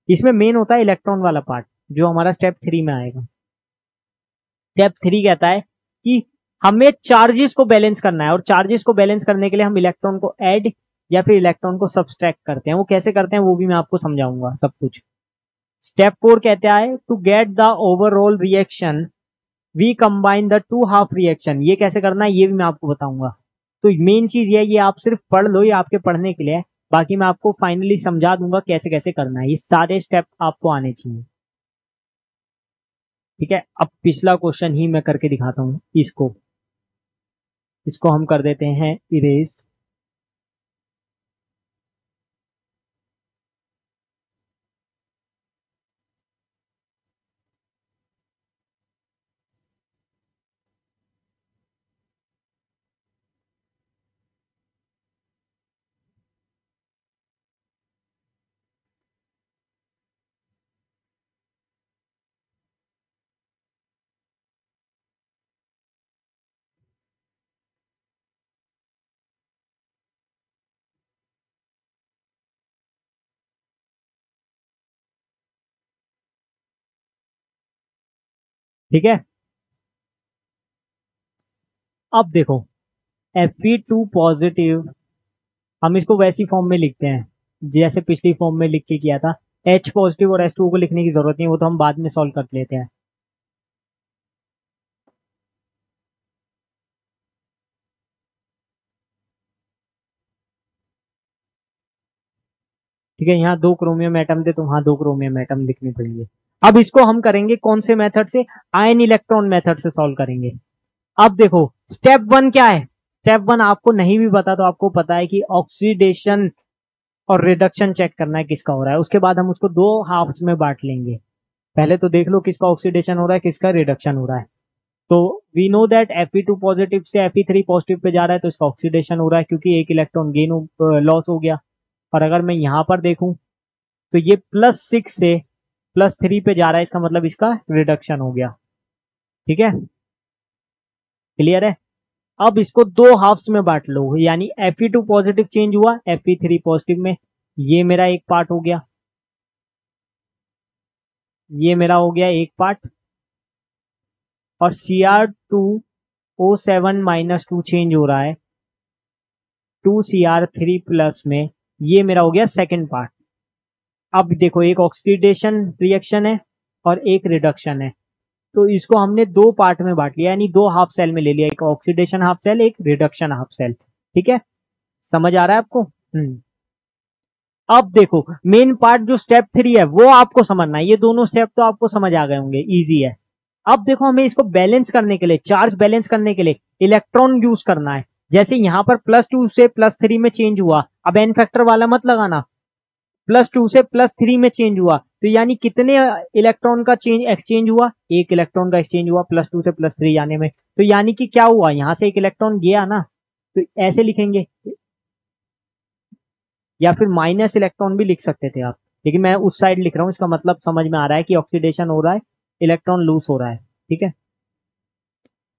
इसमें मेन होता है इलेक्ट्रॉन वाला पार्ट जो हमारा स्टेप थ्री में आएगा। स्टेप थ्री कहता है कि हमें चार्जेस को बैलेंस करना है, और चार्जेस को बैलेंस करने के लिए हम इलेक्ट्रॉन को ऐड या फिर इलेक्ट्रॉन को सब्सट्रैक्ट करते हैं। वो कैसे करते हैं वो भी मैं आपको समझाऊंगा सब कुछ। स्टेप फोर कहता है to get the overall reaction we combine the two half reaction. ये कैसे करना है ये भी मैं आपको बताऊंगा। तो मेन चीज ये है, ये आप सिर्फ पढ़ लो, ये आपके पढ़ने के लिए है, बाकी मैं आपको फाइनली समझा दूंगा कैसे कैसे करना है। ये सारे स्टेप आपको आने चाहिए। ठीक है, अब पिछला क्वेश्चन ही मैं करके दिखाता हूँ। इसको इसको हम कर देते हैं इरेज। ठीक है, अब देखो Fe2 पॉजिटिव, हम इसको वैसी फॉर्म में लिखते हैं जैसे पिछली फॉर्म में लिख के किया था। H पॉजिटिव और H2 को लिखने की जरूरत नहीं, वो तो हम बाद में सॉल्व कर लेते हैं। ठीक है, यहाँ दो क्रोमियम एटम थे तो वहां दो क्रोमियम एटम लिखने पड़ेंगे। अब इसको हम करेंगे कौन से मेथड से? आयन इलेक्ट्रॉन मेथड से सॉल्व करेंगे। अब देखो स्टेप वन क्या है? स्टेप वन आपको नहीं भी पता तो आपको पता है कि ऑक्सीडेशन और रिडक्शन चेक करना है किसका हो रहा है। उसके बाद हम उसको दो हाफ्स में बांट लेंगे। पहले तो देख लो किसका ऑक्सीडेशन हो रहा है किसका रिडक्शन हो रहा है। तो we know that Fe2 positive से Fe3 पॉजिटिव पे जा रहा है तो इसका ऑक्सीडेशन हो रहा है क्योंकि एक इलेक्ट्रॉन गेन लॉस हो गया। और अगर मैं यहां पर देखूं तो ये +6 से +3 पे जा रहा है, इसका मतलब इसका रिडक्शन हो गया। ठीक है, क्लियर है? अब इसको दो हाफ्स में बांट लो, यानी Fe2 पॉजिटिव चेंज हुआ Fe3 पॉजिटिव में, ये मेरा एक पार्ट हो गया, ये मेरा हो गया एक पार्ट। और Cr2O7-2 चेंज हो रहा है 2Cr3+ में, ये मेरा हो गया सेकेंड पार्ट। अब देखो एक ऑक्सीडेशन रिएक्शन है और एक रिडक्शन है, तो इसको हमने दो पार्ट में बांट लिया, यानी दो हाफ सेल में ले लिया, एक ऑक्सीडेशन हाफ सेल एक रिडक्शन हाफ सेल। ठीक है, समझ आ रहा है आपको? अब देखो मेन पार्ट जो स्टेप थ्री है वो आपको समझना है, ये दोनों स्टेप तो आपको समझ आ गए होंगे, इजी है। अब देखो हमें इसको बैलेंस करने के लिए, चार्ज बैलेंस करने के लिए इलेक्ट्रॉन यूज करना है। जैसे यहां पर +2 से +3 में चेंज हुआ, अब एन फैक्टर वाला मत लगाना, +2 से +3 में चेंज हुआ तो यानी कितने इलेक्ट्रॉन का चेंज एक्सचेंज हुआ? एक इलेक्ट्रॉन का एक्सचेंज हुआ +2 से +3 जाने में। तो यानी कि क्या हुआ, यहां से एक इलेक्ट्रॉन गया ना, तो ऐसे लिखेंगे, या फिर माइनस इलेक्ट्रॉन भी लिख सकते थे आप, लेकिन मैं उस साइड लिख रहा हूँ। इसका मतलब समझ में आ रहा है कि ऑक्सीडेशन हो रहा है, इलेक्ट्रॉन लूज हो रहा है। ठीक है,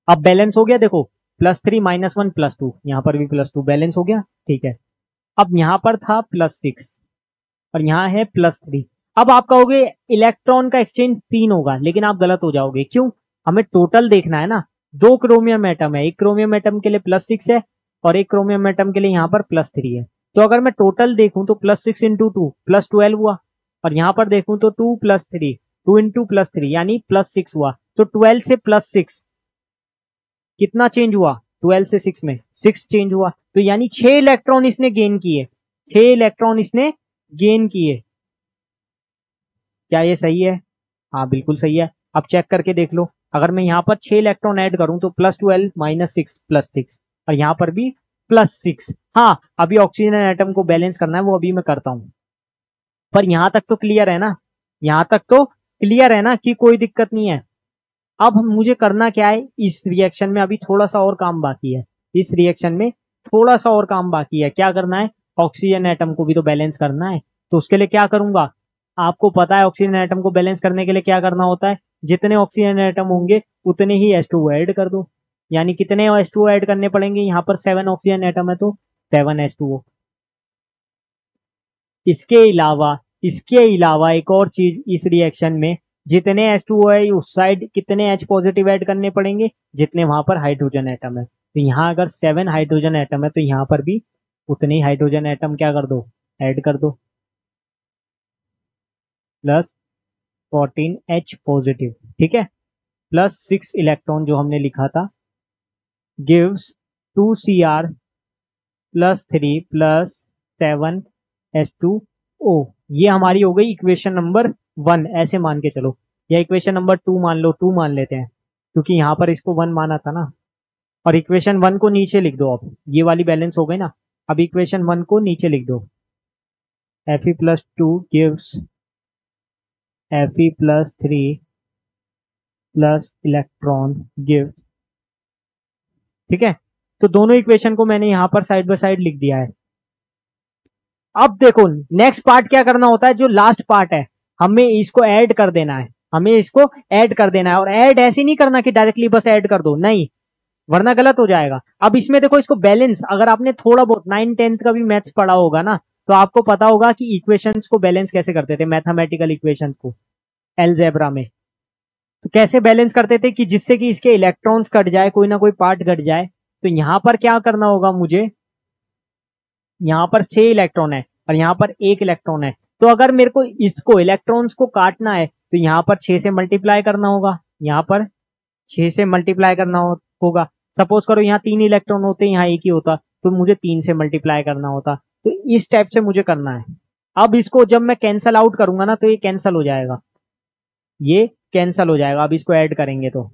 अब बैलेंस हो गया। देखो +3 -1 +2, यहाँ पर भी +2 बैलेंस हो गया। ठीक है, अब यहाँ पर था +6 और यहाँ है +3। अब आप कहोगे इलेक्ट्रॉन का एक्सचेंज 3 होगा, लेकिन आप गलत हो जाओगे। क्यों? हमें टोटल देखना है ना। 2 क्रोमियम एटम है, एक क्रोमियम एटम के लिए +6 है और एक क्रोमियम एटम के लिए यहाँ पर +3 है। तो अगर मैं टोटल देखूं तो +6 × 2 +12 हुआ, और यहाँ पर देखूं तो 2 + 3 2 × +3 यानी +6 हुआ। तो 12 से +6 कितना चेंज हुआ? 12 से 6 में 6 चेंज हुआ। तो यानी 6 इलेक्ट्रॉन इसने गेन किए, 6 इलेक्ट्रॉन इसने गेन किए। क्या ये सही है? हाँ बिल्कुल सही है। अब चेक करके देख लो, अगर मैं यहाँ पर 6 इलेक्ट्रॉन ऐड करूं तो +12 -6 +6, और यहाँ पर भी +6। हाँ, अभी ऑक्सीजन एटम को बैलेंस करना है, वो अभी मैं करता हूं। पर यहां तक तो क्लियर है ना, यहां तक तो क्लियर है ना कि कोई दिक्कत नहीं है। अब मुझे करना क्या है, इस रिएक्शन में अभी थोड़ा सा और काम बाकी है। इस रिएक्शन में थोड़ा सा और काम बाकी है। क्या करना है? ऑक्सीजन एटम को भी तो बैलेंस करना है। तो उसके लिए क्या करूंगा? आपको पता है ऑक्सीजन एटम को बैलेंस करने के लिए क्या करना होता है। जितने ऑक्सीजन एटम होंगे उतने ही H2O ऐड कर दो। यानी कितने H2O ऐड करने पड़ेंगे? यहाँ पर 7 ऑक्सीजन एटम है तो 7 H2O। इसके अलावा एक और चीज इस रिएक्शन में, जितने H2O है उस साइड कितने H पॉजिटिव ऐड करने पड़ेंगे? जितने वहां पर हाइड्रोजन एटम है। तो यहाँ अगर 7 हाइड्रोजन एटम है तो यहाँ पर भी उतने ही हाइड्रोजन एटम क्या कर दो? ऐड कर दो। +14 H पॉजिटिव। ठीक है, +6 इलेक्ट्रॉन जो हमने लिखा था गिव्स 2Cr +3 +7 H2O। ये हमारी हो गई इक्वेशन नंबर 1, ऐसे मान के चलो, या इक्वेशन नंबर 2 मान लो, 2 मान लेते हैं क्योंकि यहाँ पर इसको 1 माना था ना। और इक्वेशन 1 को नीचे लिख दो। अब ये वाली बैलेंस हो गई ना, अब इक्वेशन 1 को नीचे लिख दो। Fe+2 gives Fe+3 plus electron gives. ठीक है, तो दोनों इक्वेशन को मैंने यहां पर साइड बाय साइड लिख दिया है। अब देखो नेक्स्ट पार्ट क्या करना होता है, जो लास्ट पार्ट है, हमें इसको ऐड कर देना है। हमें इसको ऐड कर देना है, और ऐड ऐसे नहीं करना कि डायरेक्टली बस ऐड कर दो, नहीं, वरना गलत हो जाएगा। अब इसमें देखो, इसको बैलेंस, अगर आपने थोड़ा बहुत 9th-10th का भी मैथ्स पढ़ा होगा ना, तो आपको पता होगा कि इक्वेशंस को बैलेंस कैसे करते थे, मैथमेटिकल इक्वेशंस को अलजेब्रा में। तो कैसे बैलेंस करते थे कि जिससे कि इसके इलेक्ट्रॉन्स कट जाए, कोई ना कोई पार्ट कट जाए। तो यहां पर क्या करना होगा मुझे, यहाँ पर 6 इलेक्ट्रॉन है और यहाँ पर 1 इलेक्ट्रॉन है। तो अगर मेरे को इसको इलेक्ट्रॉन्स को काटना है तो यहाँ पर 6 से मल्टीप्लाई करना होगा, यहाँ पर 6 से मल्टीप्लाई करना होगा। सपोज करो यहाँ 3 इलेक्ट्रॉन होते, यहाँ 1 ही होता, तो मुझे 3 से मल्टीप्लाई करना होता। तो इस टाइप से मुझे करना है। अब इसको जब मैं कैंसल आउट करूंगा ना, तो ये कैंसल हो जाएगा, ये कैंसल हो जाएगा। अब इसको ऐड करेंगे तो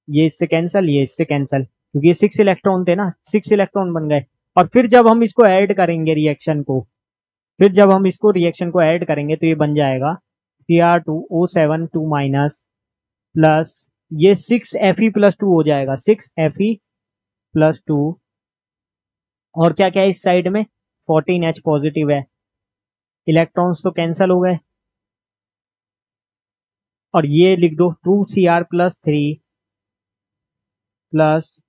ये इससे कैंसल, ये इससे कैंसल, क्योंकि ये 6 इलेक्ट्रॉन थे ना, 6 इलेक्ट्रॉन बन गए। और फिर जब हम इसको ऐड करेंगे रिएक्शन को, फिर जब हम इसको रिएक्शन को ऐड करेंगे तो ये बन जाएगा Cr2O7 2 माइनस प्लस ये 6Fe+2 हो जाएगा, 6Fe+2। और क्या क्या है इस साइड में? 14H पॉजिटिव है, इलेक्ट्रॉन्स तो कैंसल हो गए। और ये लिख दो 2Cr+3 प्लस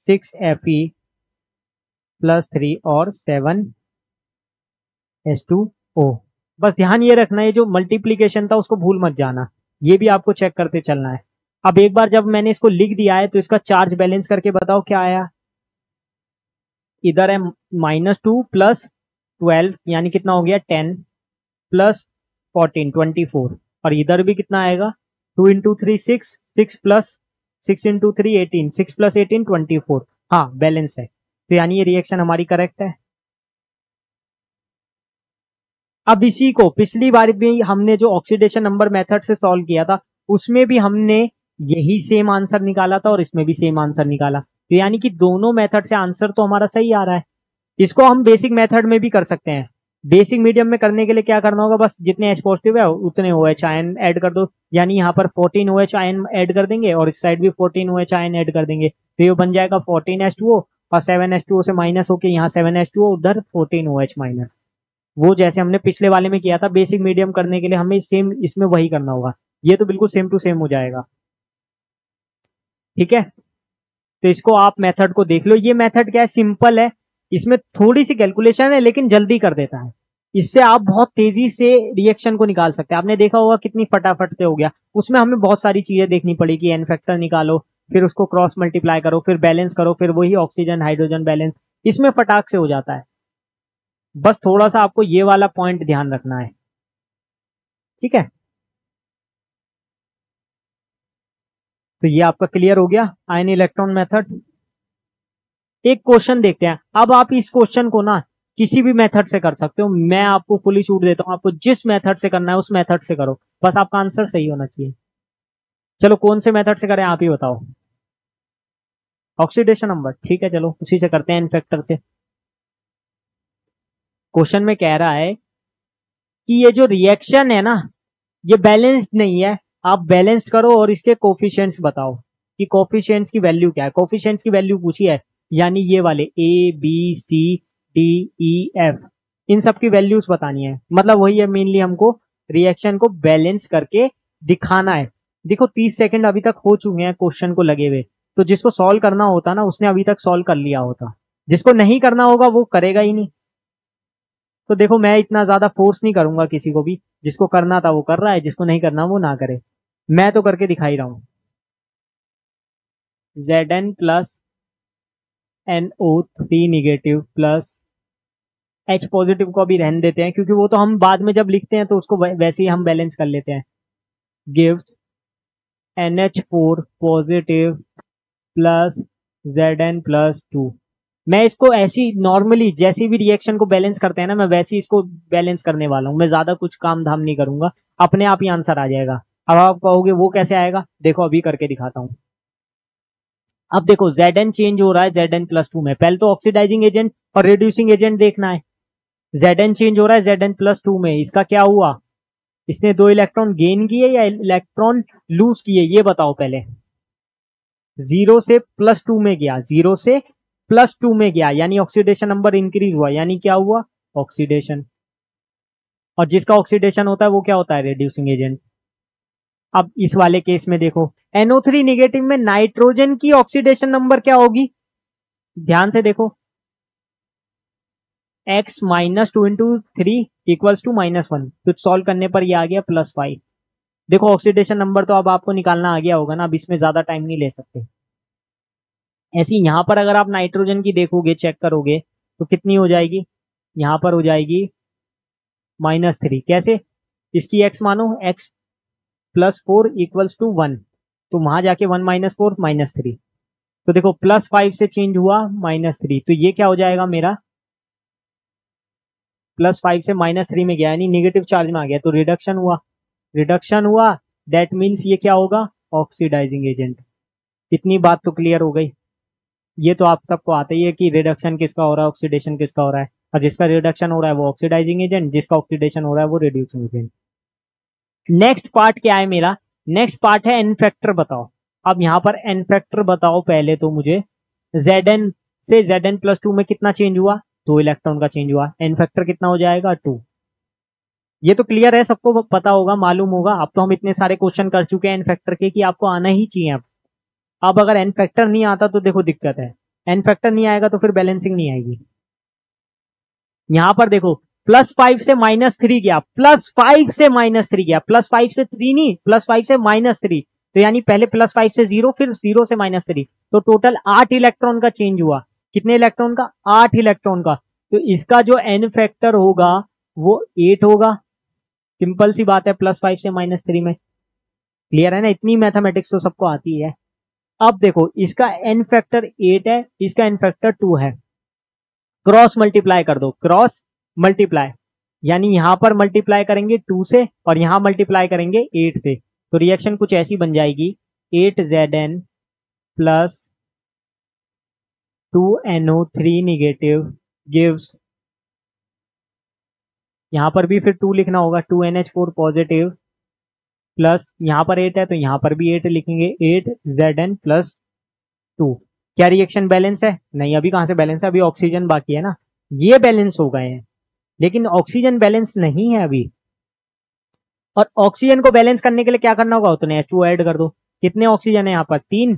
6Fe+3 और 7H2O। बस ध्यान ये रखना है, जो मल्टीप्लीकेशन था उसको भूल मत जाना, ये भी आपको चेक करते चलना है। अब एक बार जब मैंने इसको लिख दिया है तो इसका चार्ज बैलेंस करके बताओ क्या आया। इधर है -2 + 12 यानी कितना हो गया 10 प्लस 14 24। और इधर भी कितना आएगा 2 × 3 6 6 प्लस 6 × 3 18 6 + 18 24। हाँ बैलेंस है, तो यानी ये रिएक्शन हमारी करेक्ट है। अब इसी को पिछली बार भी हमने जो ऑक्सीडेशन नंबर मेथड से सॉल्व किया था, उसमें भी हमने यही सेम आंसर निकाला था और इसमें भी सेम आंसर निकाला। तो यानी कि दोनों मेथड से आंसर तो हमारा सही आ रहा है। इसको हम बेसिक मेथड में भी कर सकते हैं। बेसिक मीडियम में करने के लिए क्या करना होगा, बस जितने H पॉजिटिव है उतने OH आयन ऐड कर दो, यानी यहाँ पर 14 OH आयन ऐड कर देंगे और इस साइड भी 14 OH आयन ऐड कर देंगे, तो ये बन जाएगा 14H2O और 7H2O से माइनस होके यहाँ 7H2O, उधर 14OH माइनस। वो जैसे हमने पिछले वाले में किया था बेसिक मीडियम करने के लिए, हमें सेम इसमें वही करना होगा। ये तो बिल्कुल सेम टू सेम हो जाएगा। ठीक है, तो इसको आप मेथड को देख लो। ये मेथड क्या है, सिंपल है, इसमें थोड़ी सी कैलकुलेशन है लेकिन जल्दी कर देता है। इससे आप बहुत तेजी से रिएक्शन को निकाल सकते हैं। आपने देखा होगा कितनी फटाफट से हो गया। उसमें हमें बहुत सारी चीजें देखनी पड़ेगी, एन फैक्टर निकालो, फिर उसको क्रॉस मल्टीप्लाई करो, फिर बैलेंस करो, फिर वही ऑक्सीजन हाइड्रोजन बैलेंस, इसमें फटाक से हो जाता है। बस थोड़ा सा आपको ये वाला पॉइंट ध्यान रखना है। ठीक है, तो ये आपका क्लियर हो गया आयन इलेक्ट्रॉन मेथड। एक क्वेश्चन देखते हैं। अब आप इस क्वेश्चन को ना किसी भी मेथड से कर सकते हो, मैं आपको फुली छूट देता हूं, आपको जिस मेथड से करना है उस मेथड से करो, बस आपका आंसर सही होना चाहिए। चलो कौन से मेथड से करें आप ही बताओ। ऑक्सीडेशन नंबर, ठीक है, चलो उसी से करते हैं, एन फैक्टर से। क्वेश्चन में कह रहा है कि ये जो रिएक्शन है ना ये बैलेंस्ड नहीं है, आप बैलेंस्ड करो और इसके कोफिशिएंट्स बताओ कि कोफिशिएंट्स की वैल्यू क्या है। कोफिशिएंट्स की वैल्यू पूछी है, यानी ये वाले A B C D E F, इन सब की वैल्यूज बतानी है। मतलब वही है, मेनली हमको रिएक्शन को बैलेंस करके दिखाना है। देखो 30 सेकंड अभी तक हो चुके हैं क्वेश्चन को लगे हुए, तो जिसको सॉल्व करना होता ना उसने अभी तक सॉल्व कर लिया होता, जिसको नहीं करना होगा वो करेगा ही नहीं। तो देखो मैं इतना ज्यादा फोर्स नहीं करूंगा किसी को भी, जिसको करना था वो कर रहा है, जिसको नहीं करना वो ना करे। मैं तो करके दिखा ही रहा हूं। Zn plus NO3 negative plus H positive को अभी रहने देते हैं, क्योंकि वो तो हम बाद में जब लिखते हैं तो उसको वैसे ही हम बैलेंस कर लेते हैं। Gives NH4 positive plus Zn plus 2। मैं इसको ऐसी नॉर्मली जैसी भी रिएक्शन को बैलेंस करते हैं ना, मैं वैसे ही इसको बैलेंस करने वाला हूं। मैं ज्यादा कुछ काम धाम नहीं करूंगा, अपने आप ही आंसर आ जाएगा। अब आप कहोगे वो कैसे आएगा, देखो अभी करके दिखाता हूं। अब देखो Zn चेंज हो रहा है Zn प्लस 2 में, पहले तो ऑक्सीडाइजिंग एजेंट और रिड्यूसिंग एजेंट देखना है। Zn चेंज हो रहा है Zn प्लस 2 में, इसका क्या हुआ, इसने 2 इलेक्ट्रॉन गेन किए या इलेक्ट्रॉन लूज किए, ये बताओ पहले। 0 से प्लस 2 में गया, 0 से प्लस 2 में गया, यानी ऑक्सीडेशन नंबर इंक्रीज हुआ, यानी क्या हुआ, ऑक्सीडेशन। और जिसका ऑक्सीडेशन होता है वो क्या होता है, रिड्यूसिंग एजेंट। अब इस वाले केस में देखो NO3 निगेटिव में नाइट्रोजन की ऑक्सीडेशन नंबर क्या होगी, ध्यान से देखो, x माइनस 2 × 3 इक्वल्स टू -1, तो सॉल्व करने पर ये आ गया +5। देखो ऑक्सीडेशन नंबर तो अब आपको निकालना आ गया होगा ना, अब इसमें ज्यादा टाइम नहीं ले सकते। ऐसी यहां पर अगर आप नाइट्रोजन की देखोगे, चेक करोगे तो कितनी हो जाएगी, यहां पर हो जाएगी -3। कैसे, इसकी x मानो, x प्लस 4 इक्वल्स टू 1, तो वहां जाके 1 - 4 -3, तो देखो +5 से चेंज हुआ -3, तो ये क्या हो जाएगा मेरा, +5 से -3 में गया, यानी नेगेटिव चार्ज में आ गया, तो रिडक्शन हुआ। रिडक्शन हुआ, दैट मीन्स ये क्या होगा, ऑक्सीडाइजिंग एजेंट। इतनी बात तो क्लियर हो गई। ये तो आप सबको आता ही है कि रिडक्शन किसका हो रहा है, ऑक्सीडेशन किसका हो रहा है, और जिसका रिडक्शन हो रहा है वो ऑक्सीडाइजिंग एजेंट, जिसका ऑक्सीडेशन हो रहा है वो रिड्यूसिंग एजेंट। नेक्स्ट पार्ट क्या है मेरा, नेक्स्ट पार्ट है एन फैक्टर बताओ। अब यहां पर एन फैक्टर बताओ पहले तो मुझे, Zn से Zn प्लस 2 में कितना चेंज हुआ, 2 इलेक्ट्रॉन का चेंज हुआ, एन फैक्टर कितना हो जाएगा, 2। ये तो क्लियर है, सबको पता होगा, मालूम होगा। अब तो हम इतने सारे क्वेश्चन कर चुके हैं एन फैक्टर के कि आपको आना ही चाहिए। अब अगर एन फैक्टर नहीं आता तो देखो दिक्कत है, एन फैक्टर नहीं आएगा तो फिर बैलेंसिंग नहीं आएगी। यहां पर देखो +5 से -3 गया, +5 से -3 गया, +5 से 3 नहीं, +5 से -3, तो यानी पहले +5 से 0, फिर 0 से -3, तो टोटल 8 इलेक्ट्रॉन का चेंज हुआ। कितने इलेक्ट्रॉन का, 8 इलेक्ट्रॉन का। तो इसका जो एन फैक्टर होगा वो 8 होगा। सिंपल सी बात है, +5 से -3 में। क्लियर है ना, इतनी मैथमेटिक्स तो सबको आती है। अब देखो इसका एन फैक्टर 8 है, इसका एन फैक्टर 2 है, क्रॉस मल्टीप्लाई कर दो, क्रॉस मल्टीप्लाई, यानी यहां पर मल्टीप्लाई करेंगे 2 से और यहां मल्टीप्लाई करेंगे 8 से, तो रिएक्शन कुछ ऐसी बन जाएगी, 8Zn plus 2NO3 negative gives यहाँ पर भी फिर 2 लिखना होगा, 2NH4 पॉजिटिव प्लस यहाँ पर 8 है तो यहाँ पर भी 8 लिखेंगे, 8Zn प्लस 2। क्या रिएक्शन बैलेंस है? नहीं, अभी कहाँ से बैलेंस है, अभी ऑक्सीजन बाकी है ना, ये बैलेंस हो गए हैं, लेकिन ऑक्सीजन बैलेंस नहीं है अभी। और ऑक्सीजन को बैलेंस करने के लिए क्या करना होगा, उतने H2O ऐड कर दो। कितने ऑक्सीजन है यहाँ पर? 3।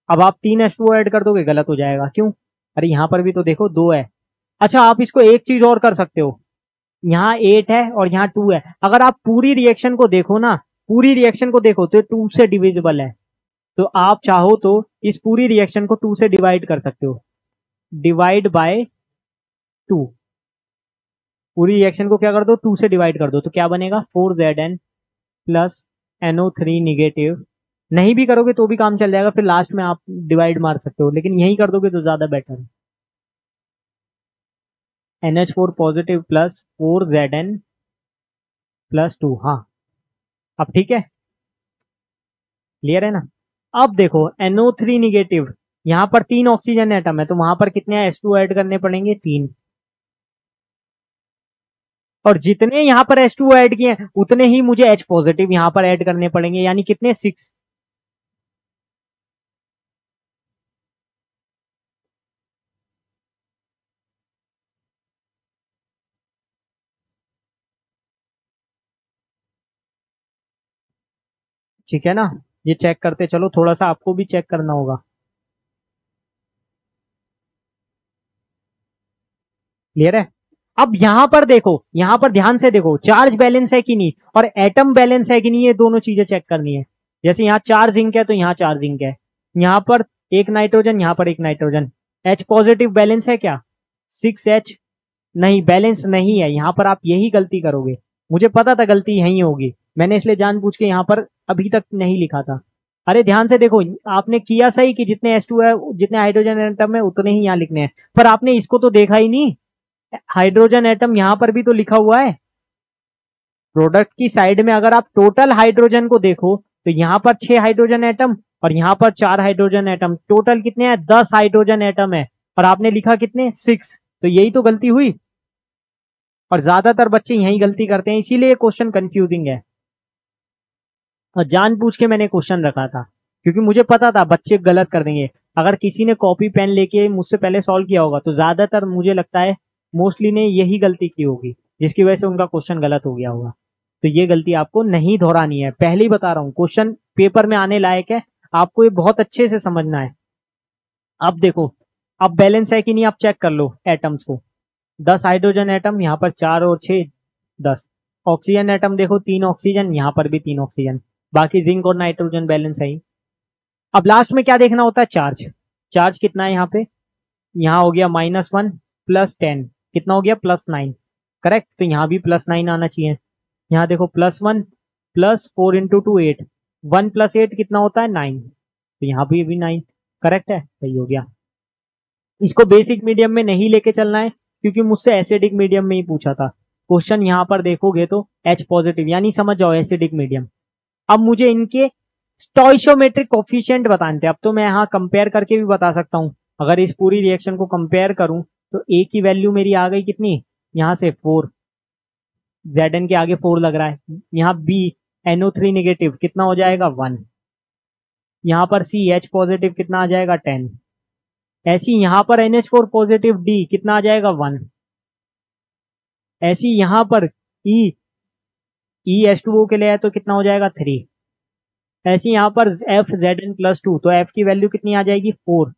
अब आप 3 H2O ऐड कर दोगे, गलत हो जाएगा, क्यों? अरे यहाँ पर भी तो देखो 2 है। अच्छा, आप इसको एक चीज और कर सकते हो, यहाँ 8 है और यहाँ 2 है, अगर आप पूरी रिएक्शन को देखो ना, पूरी रिएक्शन को देखो तो 2 से डिविजिबल है, तो आप चाहो तो इस पूरी रिएक्शन को 2 से डिवाइड कर सकते हो, डिवाइड बाय 2। पूरी रिएक्शन को क्या कर दो, 2 से डिवाइड कर दो, तो क्या बनेगा, 4Zn प्लस NO3 निगेटिव। नहीं भी करोगे तो भी काम चल जाएगा, फिर लास्ट में आप डिवाइड मार सकते हो, लेकिन यही कर दोगे तो ज्यादा बेटर है। NH4 positive plus 4Zn plus 2। हाँ, अब ठीक है, क्लियर है ना। अब देखो NO3 निगेटिव, यहाँ पर 3 ऑक्सीजन एटम है, तो वहां पर कितने H2 ऐड करने पड़ेंगे, 3। और जितने यहाँ पर H2 ऐड किए हैं उतने ही मुझे H पॉजिटिव यहाँ पर ऐड करने पड़ेंगे, यानी कितने, 6। ठीक है ना, ये चेक करते चलो, थोड़ा सा आपको भी चेक करना होगा। क्लियर है। अब यहां पर देखो, यहां पर ध्यान से देखो, चार्ज बैलेंस है कि नहीं और एटम बैलेंस है कि नहीं, ये दोनों चीजें चेक करनी है। जैसे यहाँ 4 जिंक है तो यहाँ 4 जिंक है, यहाँ पर एक नाइट्रोजन, यहाँ पर एक नाइट्रोजन। H पॉजिटिव बैलेंस है क्या, 6H? नहीं, बैलेंस नहीं है, यहाँ पर आप यही गलती करोगे, मुझे पता था गलती यही होगी, मैंने इसलिए जानबूझ के यहाँ पर अभी तक नहीं लिखा था। अरे ध्यान से देखो, आपने किया सही कि जितने H2 है, जितने हाइड्रोजन एटम है उतने ही यहाँ लिखने हैं, पर आपने इसको तो देखा ही नहीं, हाइड्रोजन एटम यहां पर भी तो लिखा हुआ है। प्रोडक्ट की साइड में अगर आप टोटल हाइड्रोजन को देखो तो यहां पर 6 हाइड्रोजन एटम और यहां पर 4 हाइड्रोजन एटम, टोटल कितने हैं, 10 हाइड्रोजन एटम है, और आपने लिखा कितने, 6। तो यही तो गलती हुई, और ज्यादातर बच्चे यही गलती करते हैं, इसीलिए ये क्वेश्चन कंफ्यूजिंग है। और जानबूझ के मैंने क्वेश्चन रखा था, क्योंकि मुझे पता था बच्चे गलत कर देंगे। अगर किसी ने कॉपी पेन लेके मुझसे पहले सॉल्व किया होगा तो ज्यादातर मुझे लगता है मोस्टली ने यही गलती की होगी, जिसकी वजह से उनका क्वेश्चन गलत हो गया होगा। तो ये गलती आपको नहीं दोहरानी है, पहले ही बता रहा हूँ, क्वेश्चन पेपर में आने लायक है, आपको ये बहुत अच्छे से समझना है। अब देखो, अब बैलेंस है कि नहीं आप चेक कर लो एटम्स को। 10 हाइड्रोजन एटम, यहाँ पर 4 और 6, 10। ऑक्सीजन एटम देखो, 3 ऑक्सीजन, यहाँ पर भी 3 ऑक्सीजन, बाकी जिंक और नाइट्रोजन बैलेंस है ही। अब लास्ट में क्या देखना होता है, चार्ज। चार्ज कितना है यहाँ पे, यहाँ हो गया -1 प्लस 10, कितना हो गया, +9। करेक्ट, तो यहाँ भी +9 आना चाहिए। यहाँ देखो +1 प्लस 4 इंटू 2 8, 1 + 8 कितना होता है, 9, तो यहाँ भी 9। करेक्ट है, सही हो गया। इसको बेसिक मीडियम में नहीं लेके चलना है, क्योंकि मुझसे एसिडिक मीडियम में ही पूछा था क्वेश्चन। यहाँ पर देखोगे तो H पॉजिटिव, यानी समझ जाओ एसिडिक मीडियम। अब मुझे इनके स्टोइशियोमेट्रिक कोफिशिएंट बताने थे, अब तो मैं यहाँ कंपेयर करके भी बता सकता हूँ। अगर इस पूरी रिएक्शन को कंपेयर करूं तो A की वैल्यू मेरी आ गई कितनी, यहाँ से 4, Zn के आगे 4 लग रहा है। यहाँ B NO3 निगेटिव कितना हो जाएगा, 1। यहाँ पर C H पॉजिटिव कितना आ जाएगा, 10। ऐसी यहाँ पर NH4 पॉजिटिव D कितना आ जाएगा, 1। ऐसी यहाँ पर E H2O के लिए है तो कितना हो जाएगा, 3। ऐसी यहाँ पर F Zn प्लस 2, तो F की वैल्यू कितनी आ जाएगी, 4।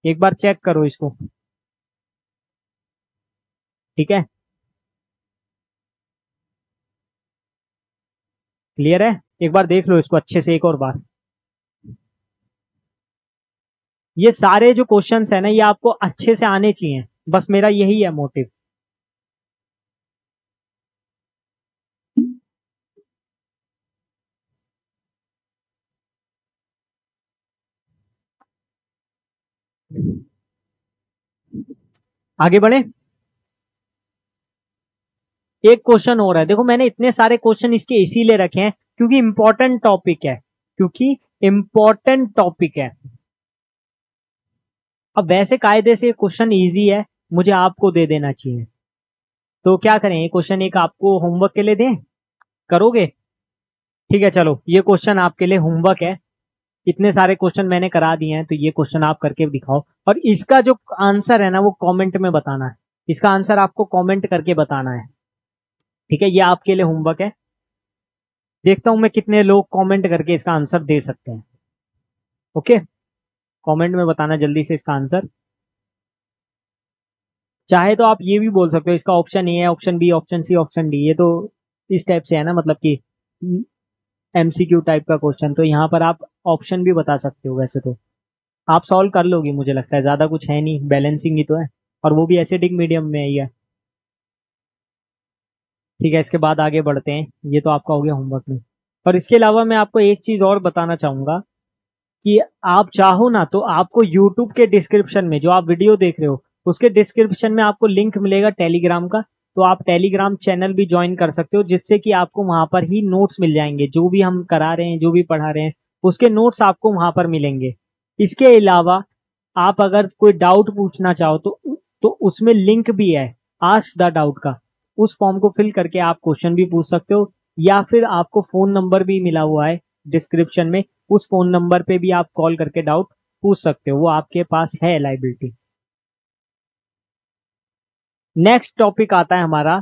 एक बार चेक करो इसको, ठीक है, क्लियर है। एक बार देख लो इसको अच्छे से एक और बार। ये सारे जो क्वेश्चंस है ना, ये आपको अच्छे से आने चाहिए, बस मेरा यही है मोटिव। आगे बढ़े, एक क्वेश्चन और है। देखो मैंने इतने सारे क्वेश्चन इसके इसीलिए रखे हैं क्योंकि इंपॉर्टेंट टॉपिक है, क्योंकि इंपॉर्टेंट टॉपिक है। अब वैसे कायदे से क्वेश्चन इजी है, मुझे आपको दे देना चाहिए, तो क्या करें, ये क्वेश्चन एक आपको होमवर्क के लिए दें, करोगे? ठीक है, चलो ये क्वेश्चन आपके लिए होमवर्क है। इतने सारे क्वेश्चन मैंने करा दिए हैं, तो ये क्वेश्चन आप करके दिखाओ, और इसका जो आंसर है ना वो कमेंट में बताना है। इसका आंसर आपको कमेंट करके बताना है, ठीक है? ये आपके लिए होमवर्क है। देखता हूं मैं कितने लोग कमेंट करके इसका आंसर दे सकते हैं। ओके, कमेंट में बताना जल्दी से इसका आंसर। चाहे तो आप ये भी बोल सकते हो इसका ऑप्शन ए है, option B, option C, option D. ये तो इस टाइप से है ना, मतलब कि एमसीक्यू टाइप का क्वेश्चन, तो यहाँ पर आप ऑप्शन भी बता सकते हो। वैसे तो आप सॉल्व कर लोगी, मुझे लगता है, ज्यादा कुछ है नहीं, बैलेंसिंग ही तो है, और वो भी एसिडिक मीडियम में ही है। ठीक है, इसके बाद आगे बढ़ते हैं। ये तो आपका हो गया होमवर्क में। और इसके अलावा मैं आपको एक चीज और बताना चाहूंगा कि आप चाहो ना तो आपको यूट्यूब के डिस्क्रिप्शन में, जो आप वीडियो देख रहे हो उसके डिस्क्रिप्शन में आपको लिंक मिलेगा टेलीग्राम का। तो आप टेलीग्राम चैनल भी ज्वाइन कर सकते हो, जिससे कि आपको वहां पर ही नोट्स मिल जाएंगे। जो भी हम करा रहे हैं, जो भी पढ़ा रहे हैं, उसके नोट्स आपको वहां पर मिलेंगे। इसके अलावा आप अगर कोई डाउट पूछना चाहो तो उसमें लिंक भी है आस्क द डाउट का। उस फॉर्म को फिल करके आप क्वेश्चन भी पूछ सकते हो, या फिर आपको फोन नंबर भी मिला हुआ है डिस्क्रिप्शन में, उस फोन नंबर पे भी आप कॉल करके डाउट पूछ सकते हो, वो आपके पास है अवेलेबिलिटी। नेक्स्ट टॉपिक आता है हमारा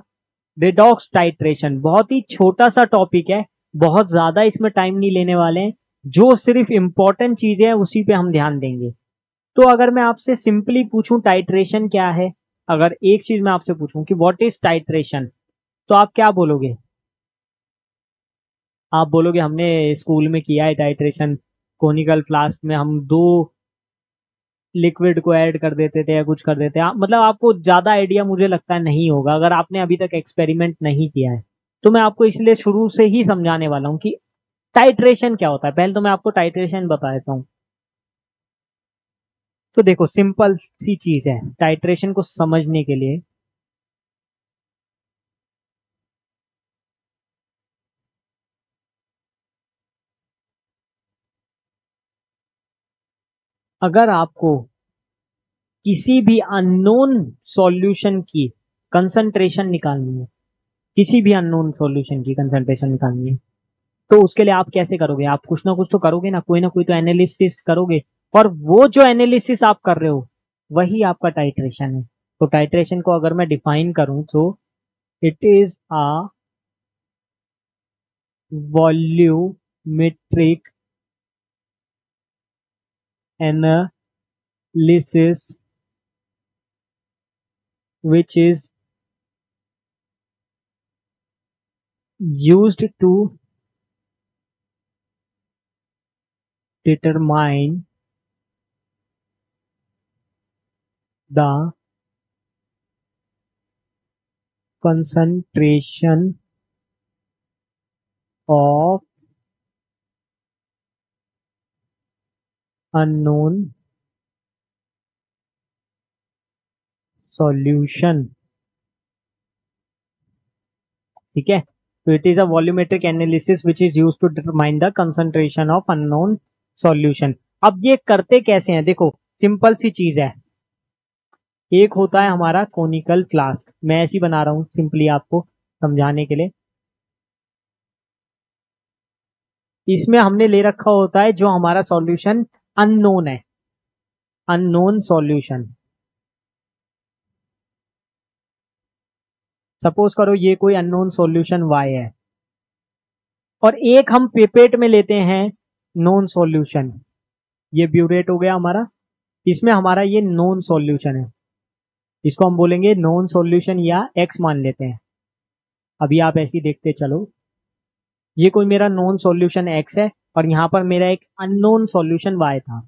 रिडॉक्स टाइट्रेशन। बहुत ही छोटा सा टॉपिक है, बहुत ज्यादा इसमें टाइम नहीं लेने वाले हैं। जो सिर्फ इंपॉर्टेंट चीजें हैं उसी पे हम ध्यान देंगे। तो अगर मैं आपसे सिंपली पूछूं टाइट्रेशन क्या है, अगर एक चीज मैं आपसे पूछूं कि व्हाट इज टाइट्रेशन, तो आप क्या बोलोगे? आप बोलोगे हमने स्कूल में किया है टाइट्रेशन, कोनिकल फ्लास्क में हम 2 लिक्विड को ऐड कर देते थे या कुछ कर देते हैं। मतलब आपको ज्यादा आइडिया मुझे लगता है नहीं होगा, अगर आपने अभी तक एक्सपेरिमेंट नहीं किया है। तो मैं आपको इसलिए शुरू से ही समझाने वाला हूं कि टाइट्रेशन क्या होता है। पहले तो मैं आपको टाइट्रेशन बता देता हूँ। तो देखो, सिंपल सी चीज है टाइट्रेशन को समझने के लिए। अगर आपको किसी भी अननोन सॉल्यूशन की कंसंट्रेशन निकालनी है, किसी भी अननोन सॉल्यूशन की कंसंट्रेशन निकालनी है, तो उसके लिए आप कैसे करोगे? आप कुछ ना कुछ तो करोगे ना कोई तो एनालिसिस करोगे। और वो जो एनालिसिस आप कर रहे हो वही आपका टाइट्रेशन है। तो टाइट्रेशन को अगर मैं डिफाइन करूं तो it is a volumetric analysis which is used to determine the concentration of unknown solution। ठीक है, तो it is a volumetric analysis which is use to determine the concentration of unknown solution. अब ये करते कैसे हैं? देखो, सिंपल सी चीज है। एक होता है हमारा कोनिकल फ्लास्क, मैं ऐसी बना रहा हूं सिंपली आपको समझाने के लिए। इसमें हमने ले रखा होता है जो हमारा सॉल्यूशन अननोन है, अननोन सॉल्यूशन। सपोज करो ये कोई अननोन सॉल्यूशन y है, और एक हम पिपेट में लेते हैं नोन सॉल्यूशन। ये ब्यूरेट हो गया हमारा, इसमें हमारा ये नोन सॉल्यूशन है, इसको हम बोलेंगे नोन सॉल्यूशन या x मान लेते हैं। अभी आप ऐसे ही देखते चलो, ये कोई मेरा नोन सॉल्यूशन x है और यहां पर मेरा एक अननोन सॉल्यूशन y था।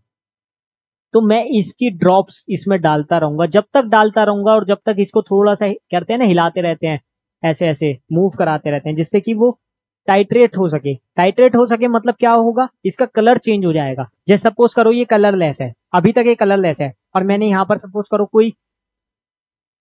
तो मैं इसकी ड्रॉप्स इसमें डालता रहूंगा, जब तक डालता रहूंगा और जब तक इसको थोड़ा सा करते हैं ना, हिलाते रहते हैं, ऐसे ऐसे मूव कराते रहते हैं, जिससे कि वो टाइट्रेट हो सके। टाइट्रेट हो सके मतलब क्या होगा? इसका कलर चेंज हो जाएगा। जैसे सपोज करो ये कलरलेस है, अभी तक ये कलरलेस है, और मैंने यहाँ पर सपोज करो कोई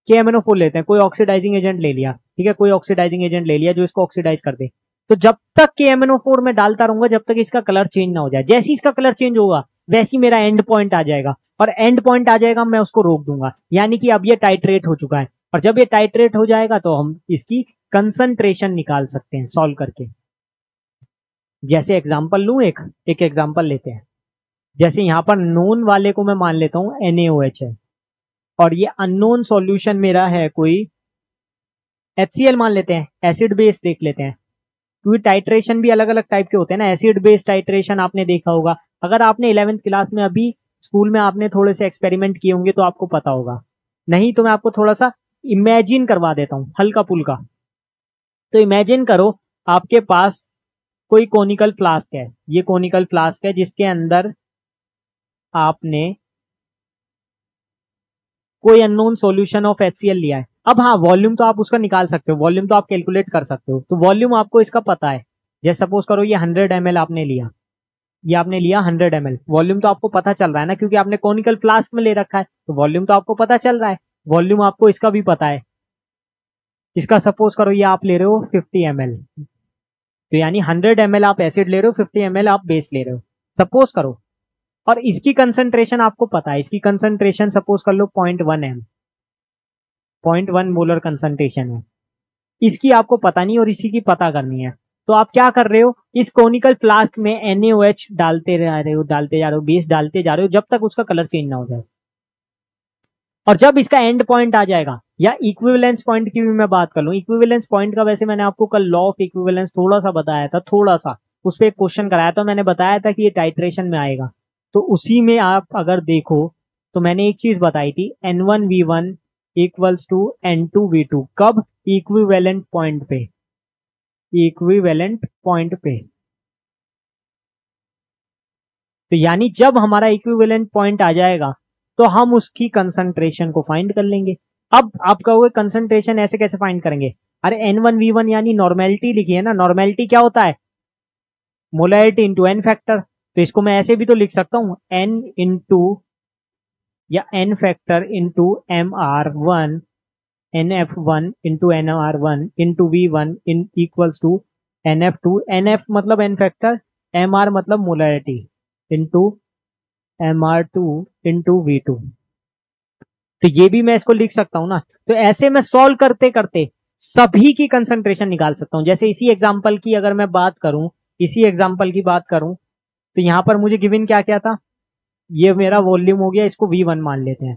KMnO4 लेते हैं, कोई ऑक्सीडाइजिंग एजेंट ले लिया, ठीक है, कोई ऑक्सीडाइजिंग एजेंट ले लिया जो इसको ऑक्सीडाइज कर दे। तो जब तक KMnO4 में डालता रहूंगा जब तक इसका कलर चेंज ना हो जाए। जैसे ही इसका कलर चेंज होगा वैसे ही मेरा एंड पॉइंट आ जाएगा, और एंड पॉइंट आ जाएगा मैं उसको रोक दूंगा, यानी कि अब ये टाइट्रेट हो चुका है। और जब ये टाइट्रेट हो जाएगा तो हम इसकी कंसंट्रेशन निकाल सकते हैं सॉल्व करके। जैसे एग्जांपल लूं, एक एग्जांपल लेते हैं। जैसे यहाँ पर नोन वाले को मैं मान लेता हूं NaOH है, और ये अननोन सॉल्यूशन मेरा है कोई HCl मान लेते हैं, एसिड बेस देख लेते हैं, क्योंकि टाइट्रेशन भी अलग अलग टाइप के होते हैं ना। एसिड बेस टाइट्रेशन आपने देखा होगा, अगर आपने 11th क्लास में अभी स्कूल में आपने थोड़े से एक्सपेरिमेंट किए होंगे तो आपको पता होगा, नहीं तो मैं आपको थोड़ा सा इमेजिन करवा देता हूं हल्का फुल्का। तो इमेजिन करो आपके पास कोई कोनिकल फ्लास्क है, ये कोनिकल फ्लास्क है जिसके अंदर आपने कोई अननोन सॉल्यूशन ऑफ HCl लिया है। अब हाँ, वॉल्यूम तो आप उसका निकाल सकते हो, वॉल्यूम तो आप कैलकुलेट कर सकते हो, तो वॉल्यूम आपको इसका पता है। जैसे सपोज करो ये 100 ml आपने लिया, ये आपने लिया 100 ml, वॉल्यूम तो आपको पता चल रहा है ना, क्योंकि आपने कॉनिकल फ्लास्क में ले रखा है, तो वॉल्यूम तो आपको पता चल रहा है। वॉल्यूम आपको इसका भी पता है, इसका सपोज करो ये आप ले रहे हो 50 ml, तो यानी 100 ml आप एसिड ले रहे हो, 50 ml आप बेस ले रहे हो, सपोज करो। और इसकी कंसंट्रेशन आपको पता है, इसकी कंसंट्रेशन सपोज कर लो 0.1 m, 0.1 मोलर कंसंट्रेशन है। इसकी आपको पता नहीं और इसी की पता करनी है, तो आप क्या कर रहे हो, इस कोनिकल फ्लास्क में NaOH डालते रहे हो, डालते जा रहे हो, बेस डालते जा रहे हो, जब तक उसका कलर चेंज ना हो जाए। और जब इसका एंड पॉइंट आ जाएगा, या इक्विवेलेंस पॉइंट की भी मैं बात कर लूं, इक्विवेलेंस पॉइंट का वैसे मैंने आपको कल लॉ ऑफ इक्विवेलेंस थोड़ा सा बताया था, थोड़ा सा उस पर एक क्वेश्चन कराया था, मैंने बताया था कि ये टाइट्रेशन में आएगा। तो उसी में आप अगर देखो तो मैंने एक चीज बताई थी, N1V1 इक्वल्स टू N2V2, कब, इक्विवेलेंट पॉइंट पे, इक्विवेलेंट पॉइंट पे। तो यानी जब हमारा इक्विवेलेंट पॉइंट आ जाएगा तो हम उसकी कंसंट्रेशन को फाइंड कर लेंगे। अब आप कहोगे कंसंट्रेशन ऐसे कैसे फाइंड करेंगे, अरे N1V1 यानी नॉर्मेलिटी लिखी है ना, नॉर्मेलिटी क्या होता है, मोलैरिटी इंटू एन फैक्टर। तो इसको मैं ऐसे भी तो लिख सकता हूं, N इंटू या N factor into MR1 NF1 into NR1 into V1 in equals to NF2, NF मतलब एन फैक्टर, MR मतलब molarity into MR2 into V2। तो ये भी मैं इसको लिख सकता हूं ना। तो ऐसे मैं सॉल्व करते करते सभी की कंसंट्रेशन निकाल सकता हूं। जैसे इसी एग्जांपल की अगर मैं बात करूं, इसी एग्जांपल की बात करूं, तो यहां पर मुझे गिवन क्या क्या था, ये मेरा वॉल्यूम हो गया, इसको V1 मान लेते हैं,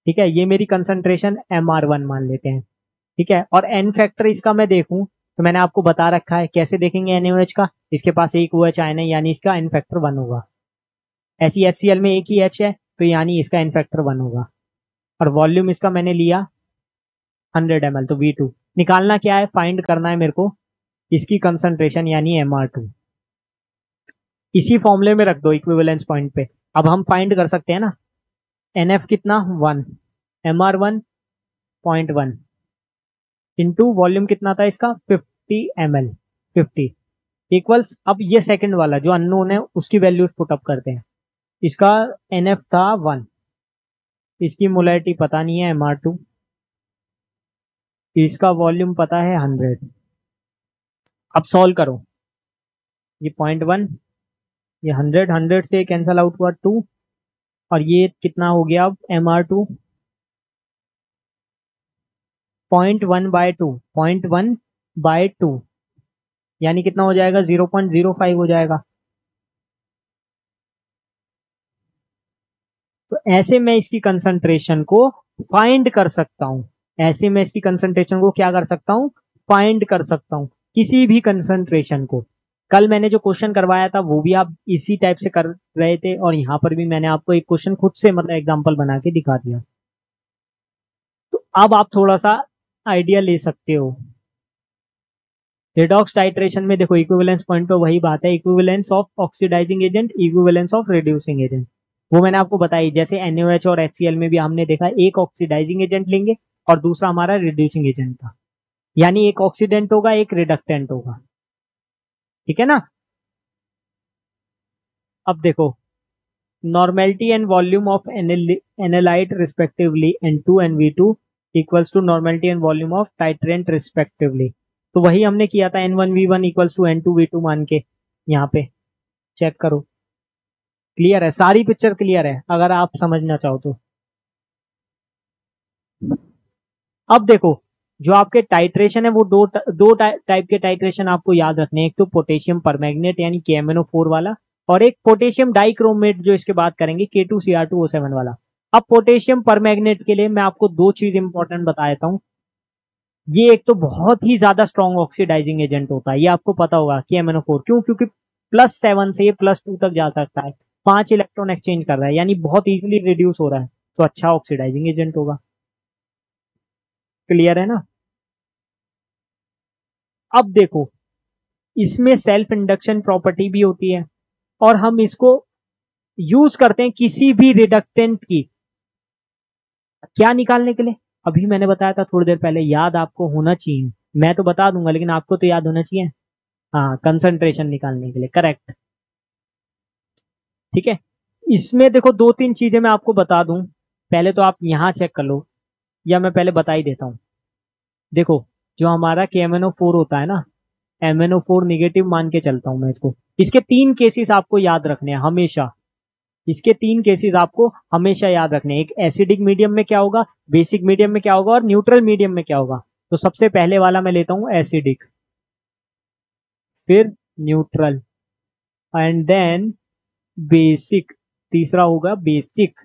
ठीक है, ये मेरी कंसंट्रेशन MR1 मान लेते हैं, ठीक है। और एन फैक्टर इसका मैं देखूं तो मैंने आपको बता रखा है कैसे देखेंगे NaOH का, इसके पास एक OH आयन है यानी इसका एन फैक्टर 1 होगा। ऐसी HCl में एक ही H है तो यानी इसका एन फैक्टर 1 होगा। और वॉल्यूम इसका मैंने लिया 100 ml, तो V2 निकालना क्या है, फाइंड करना है मेरे को इसकी कंसंट्रेशन यानी MR2। इसी फॉर्मूले में रख दो इक्विवेलेंस पॉइंट पे। अब हम फाइंड कर सकते हैं ना, NF कितना 1, MR1 0.1 इंटू वॉल्यूम कितना था इसका 50 ml, 50 इक्वल्स, अब ये सेकंड वाला जो अननोन है उसकी वैल्यूज पुट अप करते हैं। इसका NF था 1, इसकी मोलैरिटी पता नहीं है MR2, इसका वॉल्यूम पता है 100। अब सॉल्व करो, ये 0.1, ये 100, 100 से कैंसल आउट हुआ 2, और ये कितना हो गया अब MR2 0.1/2, 0.1/2 यानी कितना हो जाएगा 0.05 हो जाएगा। तो ऐसे मैं इसकी कंसंट्रेशन को फाइंड कर सकता हूं, ऐसे मैं इसकी कंसंट्रेशन को क्या कर सकता हूं, फाइंड कर सकता हूं, किसी भी कंसंट्रेशन को। कल मैंने जो क्वेश्चन करवाया था वो भी आप इसी टाइप से कर रहे थे, और यहां पर भी मैंने आपको एक क्वेश्चन खुद से मतलब एग्जांपल बना के दिखा दिया। तो अब आप थोड़ा सा आइडिया ले सकते हो। रिडॉक्स टाइट्रेशन में देखो इक्विवेलेंस पॉइंट पे वही बात है, equivalence of oxidising agent, equivalence of reducing agent, वो मैंने आपको बताई। जैसे NaOH और HCl में भी हमने देखा एक ऑक्सीडाइजिंग एजेंट लेंगे और दूसरा हमारा रिड्यूसिंग एजेंट था, यानी एक ऑक्सीडेंट होगा एक रिडक्टेंट होगा, ठीक है ना। अब देखो normality and volume of analyte respectively N2 and V2 equals to normality and volume of titrant respectively. तो वही हमने किया था N1V1 इक्वल्स टू N2V2 मान के, यहाँ पे चेक करो, क्लियर है, सारी पिक्चर क्लियर है अगर आप समझना चाहो तो। अब देखो, जो आपके टाइट्रेशन है वो दो टाइप के टाइट्रेशन आपको याद रखने हैं। एक तो पोटेशियम परमैंगनेट यानी KMnO4 वाला, और एक पोटेशियम डाइक्रोमेट जो इसके बात करेंगे K2Cr2O7 वाला। अब पोटेशियम परमैंगनेट के लिए मैं आपको दो चीज इंपॉर्टेंट बता देता हूँ। ये एक तो बहुत ही ज्यादा स्ट्रॉन्ग ऑक्सीडाइजिंग एजेंट होता है, ये आपको पता होगा KMnO4। क्यों? क्योंकि +7 से ये +2 तक जा सकता है, 5 इलेक्ट्रॉन एक्सचेंज कर रहा है, यानी बहुत इजीली रिड्यूस हो रहा है, तो अच्छा ऑक्सीडाइजिंग एजेंट होगा। क्लियर है ना? अब देखो, इसमें सेल्फ इंडक्शन प्रॉपर्टी भी होती है, और हम इसको यूज करते हैं किसी भी रिडक्टेंट की क्या निकालने के लिए। अभी मैंने बताया था थोड़ी देर पहले, याद आपको होना चाहिए, मैं तो बता दूंगा लेकिन आपको तो याद होना चाहिए। हाँ, कंसंट्रेशन निकालने के लिए, करेक्ट। ठीक है, इसमें देखो दो तीन चीजें मैं आपको बता दूं, पहले तो आप यहां चेक कर लो, या मैं पहले बता ही देता हूं। देखो, जो हमारा KMnO4 होता है ना, MnO4 निगेटिव मान के चलता हूं मैं इसको। इसके तीन केसेस आपको याद रखने हैं हमेशा, इसके तीन केसेस आपको हमेशा याद रखने हैं। एक एसिडिक मीडियम में क्या होगा, बेसिक मीडियम में क्या होगा, और न्यूट्रल मीडियम में क्या होगा। तो सबसे पहले वाला मैं लेता हूं एसिडिक, फिर न्यूट्रल, एंड देन बेसिक, तीसरा होगा बेसिक।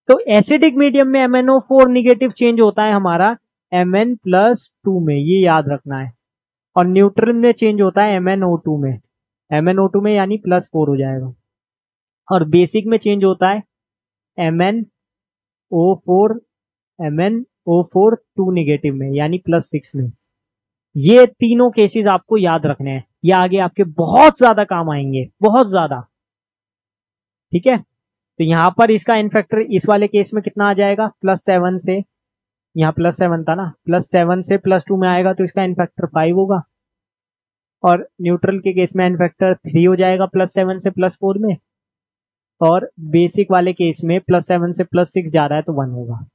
तो एसिडिक मीडियम में MnO4 निगेटिव चेंज होता है हमारा Mn+2 में, ये याद रखना है। और न्यूट्रल में चेंज होता है MnO2 में, MnO2 में यानी +4 हो जाएगा। और बेसिक में चेंज होता है MnO4, MnO4 2 निगेटिव में यानी +6 में। ये तीनों केसेस आपको याद रखने हैं, ये आगे आपके बहुत ज्यादा काम आएंगे, बहुत ज्यादा। ठीक है, तो यहां पर इसका इन फैक्टर इस वाले केस में कितना आ जाएगा, +7 से, यहाँ +7 था ना, +7 से +2 में आएगा तो इसका इन फैक्टर 5 होगा। और न्यूट्रल के केस में इन फैक्टर 3 हो जाएगा +7 से +4 में। और बेसिक वाले केस में +7 से +6 जा रहा है तो 1 होगा।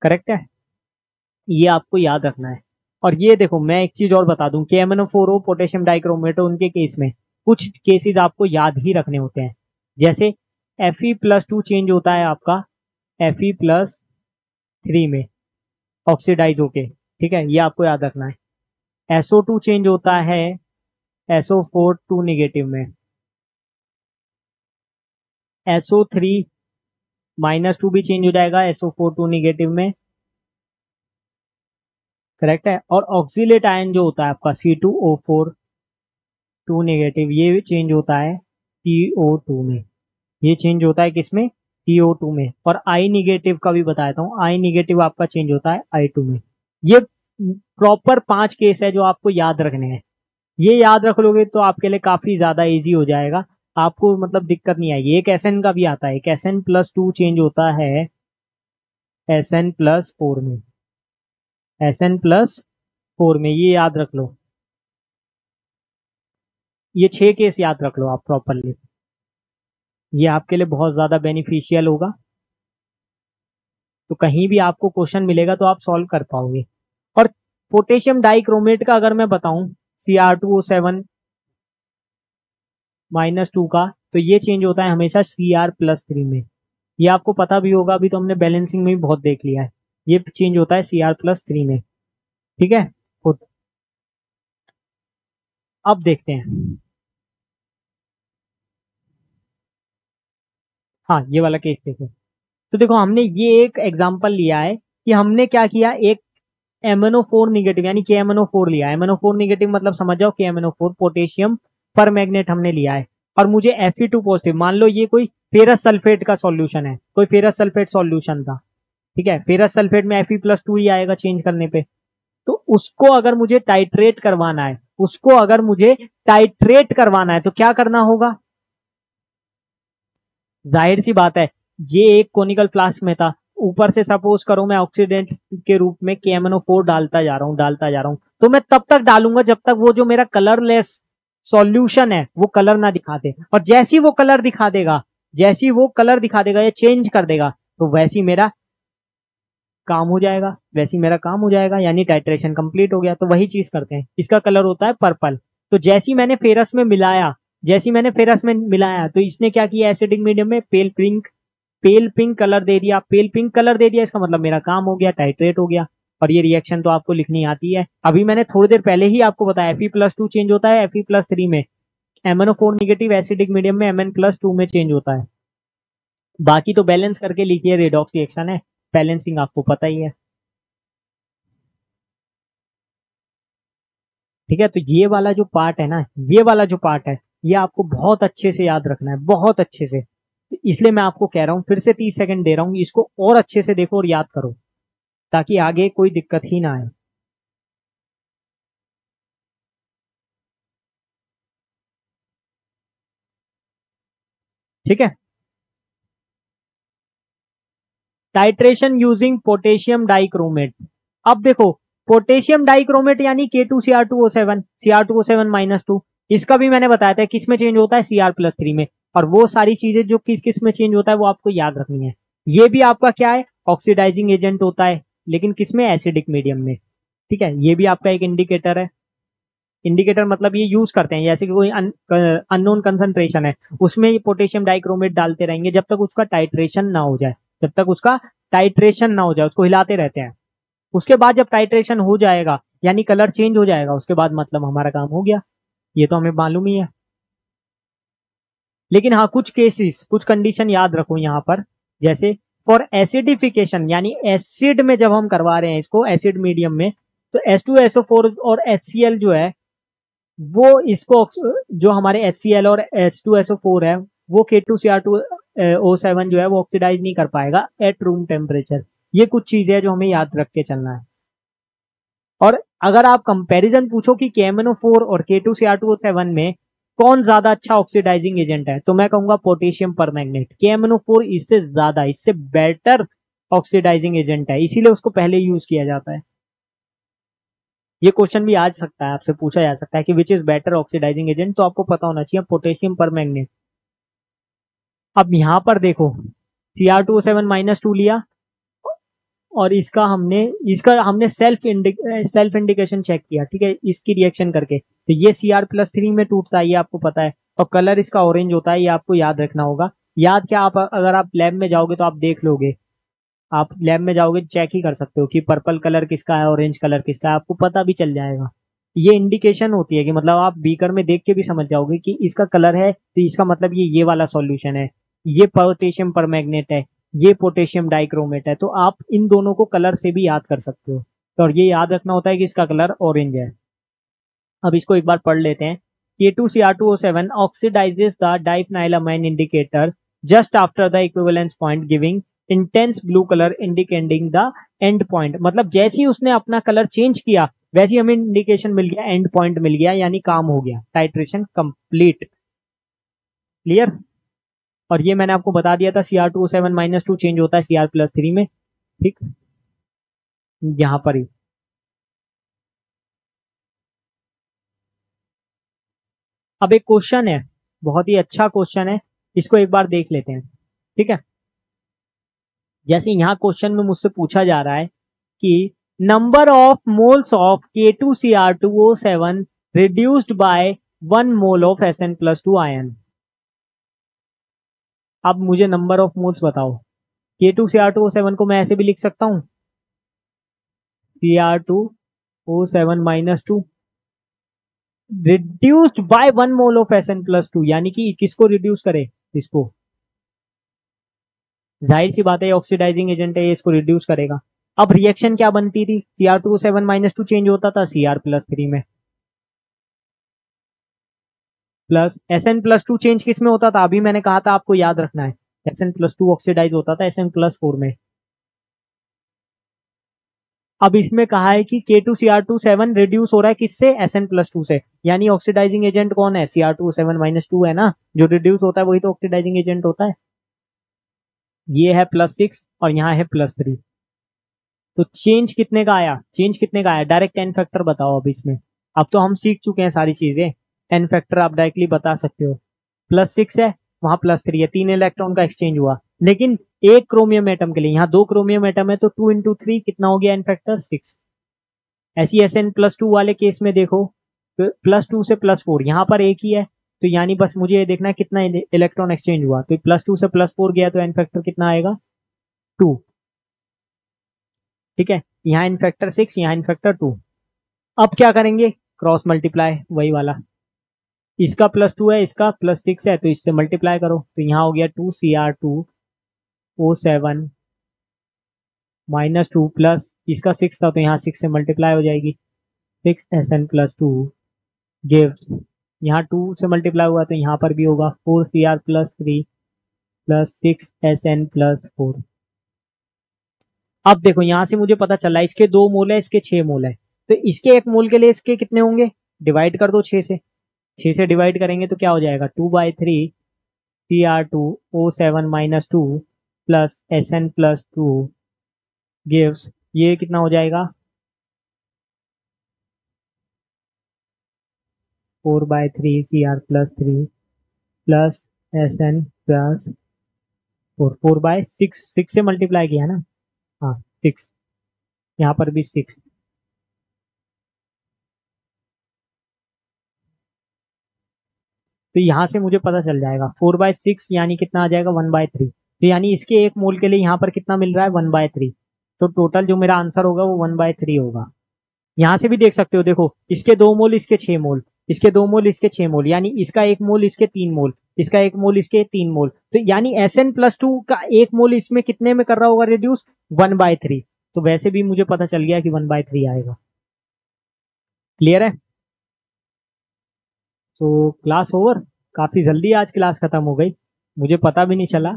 करेक्ट है, ये आपको याद रखना है। और ये देखो, मैं एक चीज और बता दूं, KMnO4 हो, पोटेशियम डाइक्रोमेट हो, उनके केस में कुछ केसेस आपको याद ही रखने होते हैं। जैसे Fe+2 चेंज होता है आपका Fe+3 में ऑक्सीडाइज होके, ठीक है, ये आपको याद रखना है। SO2 चेंज होता है SO4 2 निगेटिव में, SO3-2 भी चेंज हो जाएगा SO4 2 निगेटिव में। करेक्ट है, और ऑक्सीलेट आयन जो होता है आपका C2O4 2 निगेटिव, ये चेंज होता है CO2 में। ये चेंज होता है किसमें, CO2 में। और I निगेटिव का भी बताता हूँ, I निगेटिव आपका चेंज होता है I2 में। ये प्रॉपर 5 केस है जो आपको याद रखने हैं। ये याद रख लोगे तो आपके लिए काफी ज्यादा इजी हो जाएगा, आपको मतलब दिक्कत नहीं आएगी। एक SN का भी आता है, एक SN+2 चेंज होता है SN+4 में, SN+4 में, ये याद रख लो। ये 6 केस याद रख लो आप प्रॉपरली, ये आपके लिए बहुत ज्यादा बेनिफिशियल होगा। तो कहीं भी आपको क्वेश्चन मिलेगा तो आप सॉल्व कर पाओगे। और पोटेशियम डाइक्रोमेट का अगर मैं बताऊं, Cr2O7-2 का, तो ये चेंज होता है हमेशा Cr+3 में। ये आपको पता भी होगा, अभी तो हमने बैलेंसिंग में भी बहुत देख लिया है, ये चेंज होता है Cr+3 में। ठीक है, अब देखते हैं। हाँ, ये वाला केस देखो, तो देखो हमने ये एक एग्जांपल लिया है कि हमने क्या किया, एक MnO4 निगेटिव यानी KMnO4 लिया। MnO4 निगेटिव मतलब समझ जाओ KMnO4 पोटेशियम पर मैग्नेट हमने लिया है। और मुझे Fe2 पॉजिटिव, मान लो ये कोई फेरस सल्फेट का सॉल्यूशन है, कोई फेरस सल्फेट सॉल्यूशन था, ठीक है, फेरस सल्फेट में Fe+2 ही आएगा चेंज करने पे। तो उसको अगर मुझे टाइट्रेट करवाना है, उसको अगर मुझे टाइट्रेट करवाना है तो क्या करना होगा, जाहिर सी बात है, ये एक कोनिकल फ्लास्क में था, ऊपर से सपोज करो मैं ऑक्सीडेंट के रूप में KMnO4 डालता जा रहा हूं, डालता जा रहा हूं, तो मैं तब तक डालूंगा जब तक वो जो मेरा कलरलेस सॉल्यूशन है वो कलर ना दिखा दे। और जैसी वो कलर दिखा देगा, जैसी वो कलर दिखा देगा या चेंज कर देगा, तो वैसी मेरा काम हो जाएगा, वैसी मेरा काम हो जाएगा, यानी टाइट्रेशन कंप्लीट हो गया। तो वही चीज करते हैं, इसका कलर होता है पर्पल। तो जैसी मैंने फेरस में मिलाया, जैसी मैंने फेरस में मिलाया, तो इसने क्या किया, एसिडिक मीडियम में पेल पिंक कलर दे दिया, पेल पिंक कलर दे दिया, इसका मतलब मेरा काम हो गया, टाइट्रेट हो गया। और ये रिएक्शन तो आपको लिखनी आती है। अभी मैंने थोड़ी देर पहले ही आपको बताया Fe+2 चेंज होता है Fe+3 में, MnO4 निगेटिव एसिडिक मीडियम में Mn+2 में चेंज होता है। बाकी तो बैलेंस करके लिखिए, रेडॉक्स रिएक्शन है, बैलेंसिंग आपको पता ही है। ठीक है, तो ये वाला जो पार्ट है ना, ये वाला जो पार्ट है, ये आपको बहुत अच्छे से याद रखना है, बहुत अच्छे से। तो इसलिए मैं आपको कह रहा हूं, फिर से 30 सेकंड दे रहा हूं, इसको और अच्छे से देखो और याद करो, ताकि आगे कोई दिक्कत ही ना आए। ठीक है, टाइट्रेशन यूजिंग पोटेशियम डाइक्रोमेट। अब देखो, पोटेशियम डाइक्रोमेट यानी K2Cr2O7, Cr2O7-2, इसका भी मैंने बताया था किस में चेंज होता है, Cr+3 में। और वो सारी चीजें जो किस किस में चेंज होता है वो आपको याद रखनी है। ये भी आपका क्या है, ऑक्सीडाइजिंग एजेंट होता है, लेकिन किस में, एसिडिक मीडियम में। ठीक है, ये भी आपका एक इंडिकेटर है। इंडिकेटर मतलब ये यूज करते हैं, जैसे कि कोई अननोन कंसंट्रेशन है, उसमें ये पोटेशियम डाइक्रोमेट डालते रहेंगे जब तक उसका टाइट्रेशन ना हो जाए, जब तक उसका टाइट्रेशन ना हो जाए, उसको हिलाते रहते हैं। उसके बाद जब टाइट्रेशन हो जाएगा, यानी कलर चेंज हो जाएगा, उसके बाद मतलब हमारा काम हो गया। ये तो हमें मालूम ही है। लेकिन हाँ, कुछ केसेस, कुछ कंडीशन याद रखो यहाँ पर, जैसे फॉर एसिडिफिकेशन, यानी एसिड में जब हम करवा रहे हैं इसको, एसिड मीडियम में, तो H2SO4 और HCl जो है, वो इसको, जो हमारे HCl और H2SO4 है, वो K2Cr2O7 जो है वो ऑक्सीडाइज नहीं कर पाएगा एट रूम टेम्परेचर। ये कुछ चीजें हैं जो हमें याद रख के चलना है। और अगर आप कंपैरिजन पूछो कि KMnO4 और K2Cr2O7 में कौन ज्यादा अच्छा ऑक्सीडाइजिंग एजेंट है, तो मैं कहूंगा पोटेशियम परमैंगनेट। KMnO4 इससे ज्यादा, इससे बेटर ऑक्सीडाइजिंग एजेंट है, इसीलिए उसको पहले यूज किया जाता है। ये क्वेश्चन भी आ सकता है, आपसे पूछा जा सकता है कि which is better oxidising agent, तो आपको पता होना चाहिए पोटेशियम परमैंगनेट। अब यहां पर देखो, Cr2O7-2 लिया, और इसका हमने सेल्फ इंडिकेशन चेक किया, ठीक है, इसकी रिएक्शन करके, तो ये Cr+3 में टूटता है, ये आपको पता है। और कलर इसका ऑरेंज होता है, ये आपको याद रखना होगा। याद क्या, आप अगर आप लैब में जाओगे तो आप देख लोगे, आप लैब में जाओगे चेक ही कर सकते हो कि पर्पल कलर किसका है, ऑरेंज कलर किसका है, आपको पता भी चल जाएगा। ये इंडिकेशन होती है कि मतलब आप बीकर में देख के भी समझ जाओगे कि इसका कलर है, तो इसका मतलब ये वाला सॉल्यूशन है, ये पोटेशियम परमैंगनेट है, ये पोटेशियम डाइक्रोमेट है। तो आप इन दोनों को कलर से भी याद कर सकते हो, तो और ये याद रखना होता है कि इसका कलर ऑरेंज है। अब इसको एक बार पढ़ लेते हैं। K2Cr2O7 oxidizes the diphenylamine indicator just after the equivalence point, giving intense blue color indicating the end point। मतलब जैसे ही उसने अपना कलर चेंज किया, वैसे ही हमें इंडिकेशन मिल गया, एंड पॉइंट मिल गया, यानी काम हो गया, टाइट्रेशन कंप्लीट। क्लियर। और ये मैंने आपको बता दिया था, Cr2O7-2 चेंज होता है Cr+3 में। ठीक, यहां पर ही। अब एक क्वेश्चन है, बहुत ही अच्छा क्वेश्चन है, इसको एक बार देख लेते हैं। ठीक है, जैसे यहाँ क्वेश्चन में मुझसे पूछा जा रहा है कि number of moles of K2Cr2O7 reduced by 1 mole of Sn+2 ion. अब मुझे नंबर ऑफ मोल्स बताओ। K2Cr2O7 को मैं ऐसे भी लिख सकता हूं, Cr2O7-2 reduced by 1 mole of Sn+2, यानी कि किसको रिड्यूस करे, इसको। जाहिर सी बात है ऑक्सीडाइजिंग एजेंट है, ये इसको रिड्यूस करेगा। अब रिएक्शन क्या बनती थी, Cr2O7-2 चेंज होता था Cr+3 में, प्लस Sn+2 चेंज किस में होता था, अभी मैंने कहा था आपको याद रखना है, Sn+2 ऑक्सीडाइज होता था Sn+4 में। अब इसमें कहा है कि K2Cr2O7 रिड्यूस हो रहा है किससे, Sn+2 से, यानी ऑक्सीडाइजिंग एजेंट कौन है, Cr2O7-2 है ना, जो रिड्यूस होता है वही तो ऑक्सीडाइजिंग एजेंट होता है। ये है +6 और यहाँ है +3, तो चेंज कितने का आया, चेंज कितने का आया, डायरेक्ट एन फैक्टर बताओ। अब इसमें अब तो हम सीख चुके हैं सारी चीजें, एन फैक्टर आप डायरेक्टली बता सकते हो। +6 है, वहां +3 है, 3 इलेक्ट्रॉन का एक्सचेंज हुआ, लेकिन एक क्रोमियम एटम के लिए, यहाँ 2 क्रोमियम एटम है, तो 2 × 3 कितना हो गया, एन फैक्टर 6। ऐसी Sn+2 वाले केस में देखो, तो +2 से +4, यहाँ पर एक ही है, तो यानी बस मुझे ये देखना है कितना इलेक्ट्रॉन एक्सचेंज हुआ, तो +2 से +4 गया, तो एन फैक्टर कितना आएगा, 2। ठीक है, यहाँ इन फैक्टर 6, यहाँ इन फैक्टर 2। अब क्या करेंगे, क्रॉस मल्टीप्लाई वही वाला, इसका +2 है, इसका +6 है, तो इससे मल्टीप्लाई करो, तो यहाँ हो गया 2CR2O7 -2 प्लस इसका 6 था, तो यहाँ 6 से मल्टीप्लाई हो जाएगी, 6SN+2 गिव्स, यहाँ 2 से मल्टीप्लाई हुआ तो यहाँ पर भी होगा 4CR+3 प्लस 6SN+4। अब देखो यहाँ से मुझे पता चला इसके 2 मोल है, इसके 6 मोल है, तो इसके 1 मोल के लिए इसके कितने होंगे, डिवाइड कर दो 6 से, 6 से डिवाइड करेंगे तो क्या हो जाएगा, 2/3 CR2O7 -2 प्लस SN+2 गिव्स, ये कितना हो जाएगा 4/3 CR+3 प्लस SN+4, 4/6, 6 से मल्टीप्लाई किया ना, हाँ 6, यहाँ पर भी 6, तो यहाँ से मुझे पता चल जाएगा 4/6 यानी कितना आ जाएगा 1/3, तो यानी इसके 1 मोल के लिए यहाँ पर कितना मिल रहा है 1/3, तो टोटल जो मेरा आंसर होगा वो 1/3 होगा। यहाँ से भी देख सकते हो, देखो इसके 2 मोल, इसके 6 मोल, इसके 2 मोल, इसके 6 मोल, यानी इसका 1 मोल, इसके 3 मोल, इसका 1 मोल, इसके 3 मोल, तो यानी SN+2 का 1 मोल इसमें कितने में कर रहा होगा रिड्यूस, 1/3, तो वैसे भी मुझे पता चल गया कि 1/3 आएगा। क्लियर है? तो क्लास ओवर, काफी जल्दी आज क्लास खत्म हो गई, मुझे पता भी नहीं चला।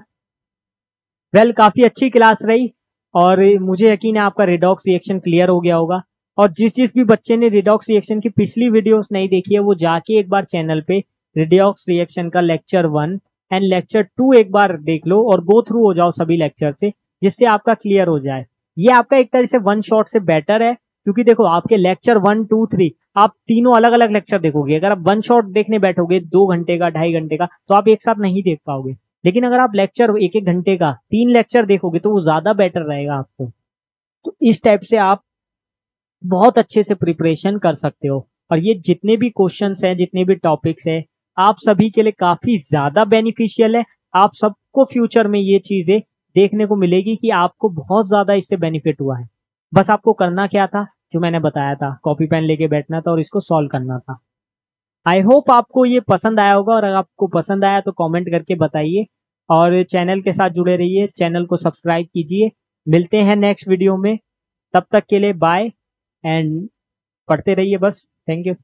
वेल, काफी अच्छी क्लास रही और मुझे यकीन है आपका रिडॉक्स रिएक्शन क्लियर हो गया होगा। और जिस जिस भी बच्चे ने रिडॉक्स रिएक्शन की पिछली वीडियोस नहीं देखी है वो जाके एक बार चैनल पे रिडॉक्स रिएक्शन का लेक्चर 1 एंड लेक्चर 2 एक बार देख लो और गो थ्रू हो जाओ सभी लेक्चर से, जिससे आपका क्लियर हो जाए। ये आपका एक तरह से वन शॉट से बेटर है, क्योंकि देखो आपके लेक्चर 1, 2, 3 आप तीनों अलग अलग लेक्चर देखोगे। अगर आप वन शॉट देखने बैठोगे 2 घंटे का, 2.5 घंटे का, तो आप एक साथ नहीं देख पाओगे। लेकिन अगर आप लेक्चर 1-1 घंटे का 3 लेक्चर देखोगे तो वो ज्यादा बेटर रहेगा आपको। तो इस टाइप से आप बहुत अच्छे से प्रिपरेशन कर सकते हो। और ये जितने भी क्वेश्चंस हैं, जितने भी टॉपिक्स हैं, आप सभी के लिए काफी ज्यादा बेनिफिशियल है। आप सबको फ्यूचर में ये चीजें देखने को मिलेगी कि आपको बहुत ज्यादा इससे बेनिफिट हुआ है। बस आपको करना क्या था, जो मैंने बताया था, कॉपी पेन लेके बैठना था और इसको सॉल्व करना था। आई होप आपको ये पसंद आया होगा, और अगर आपको पसंद आया तो कमेंट करके बताइए और चैनल के साथ जुड़े रहिए, चैनल को सब्सक्राइब कीजिए। मिलते हैं नेक्स्ट वीडियो में, तब तक के लिए बाय एंड पढ़ते रहिए बस। Thank you.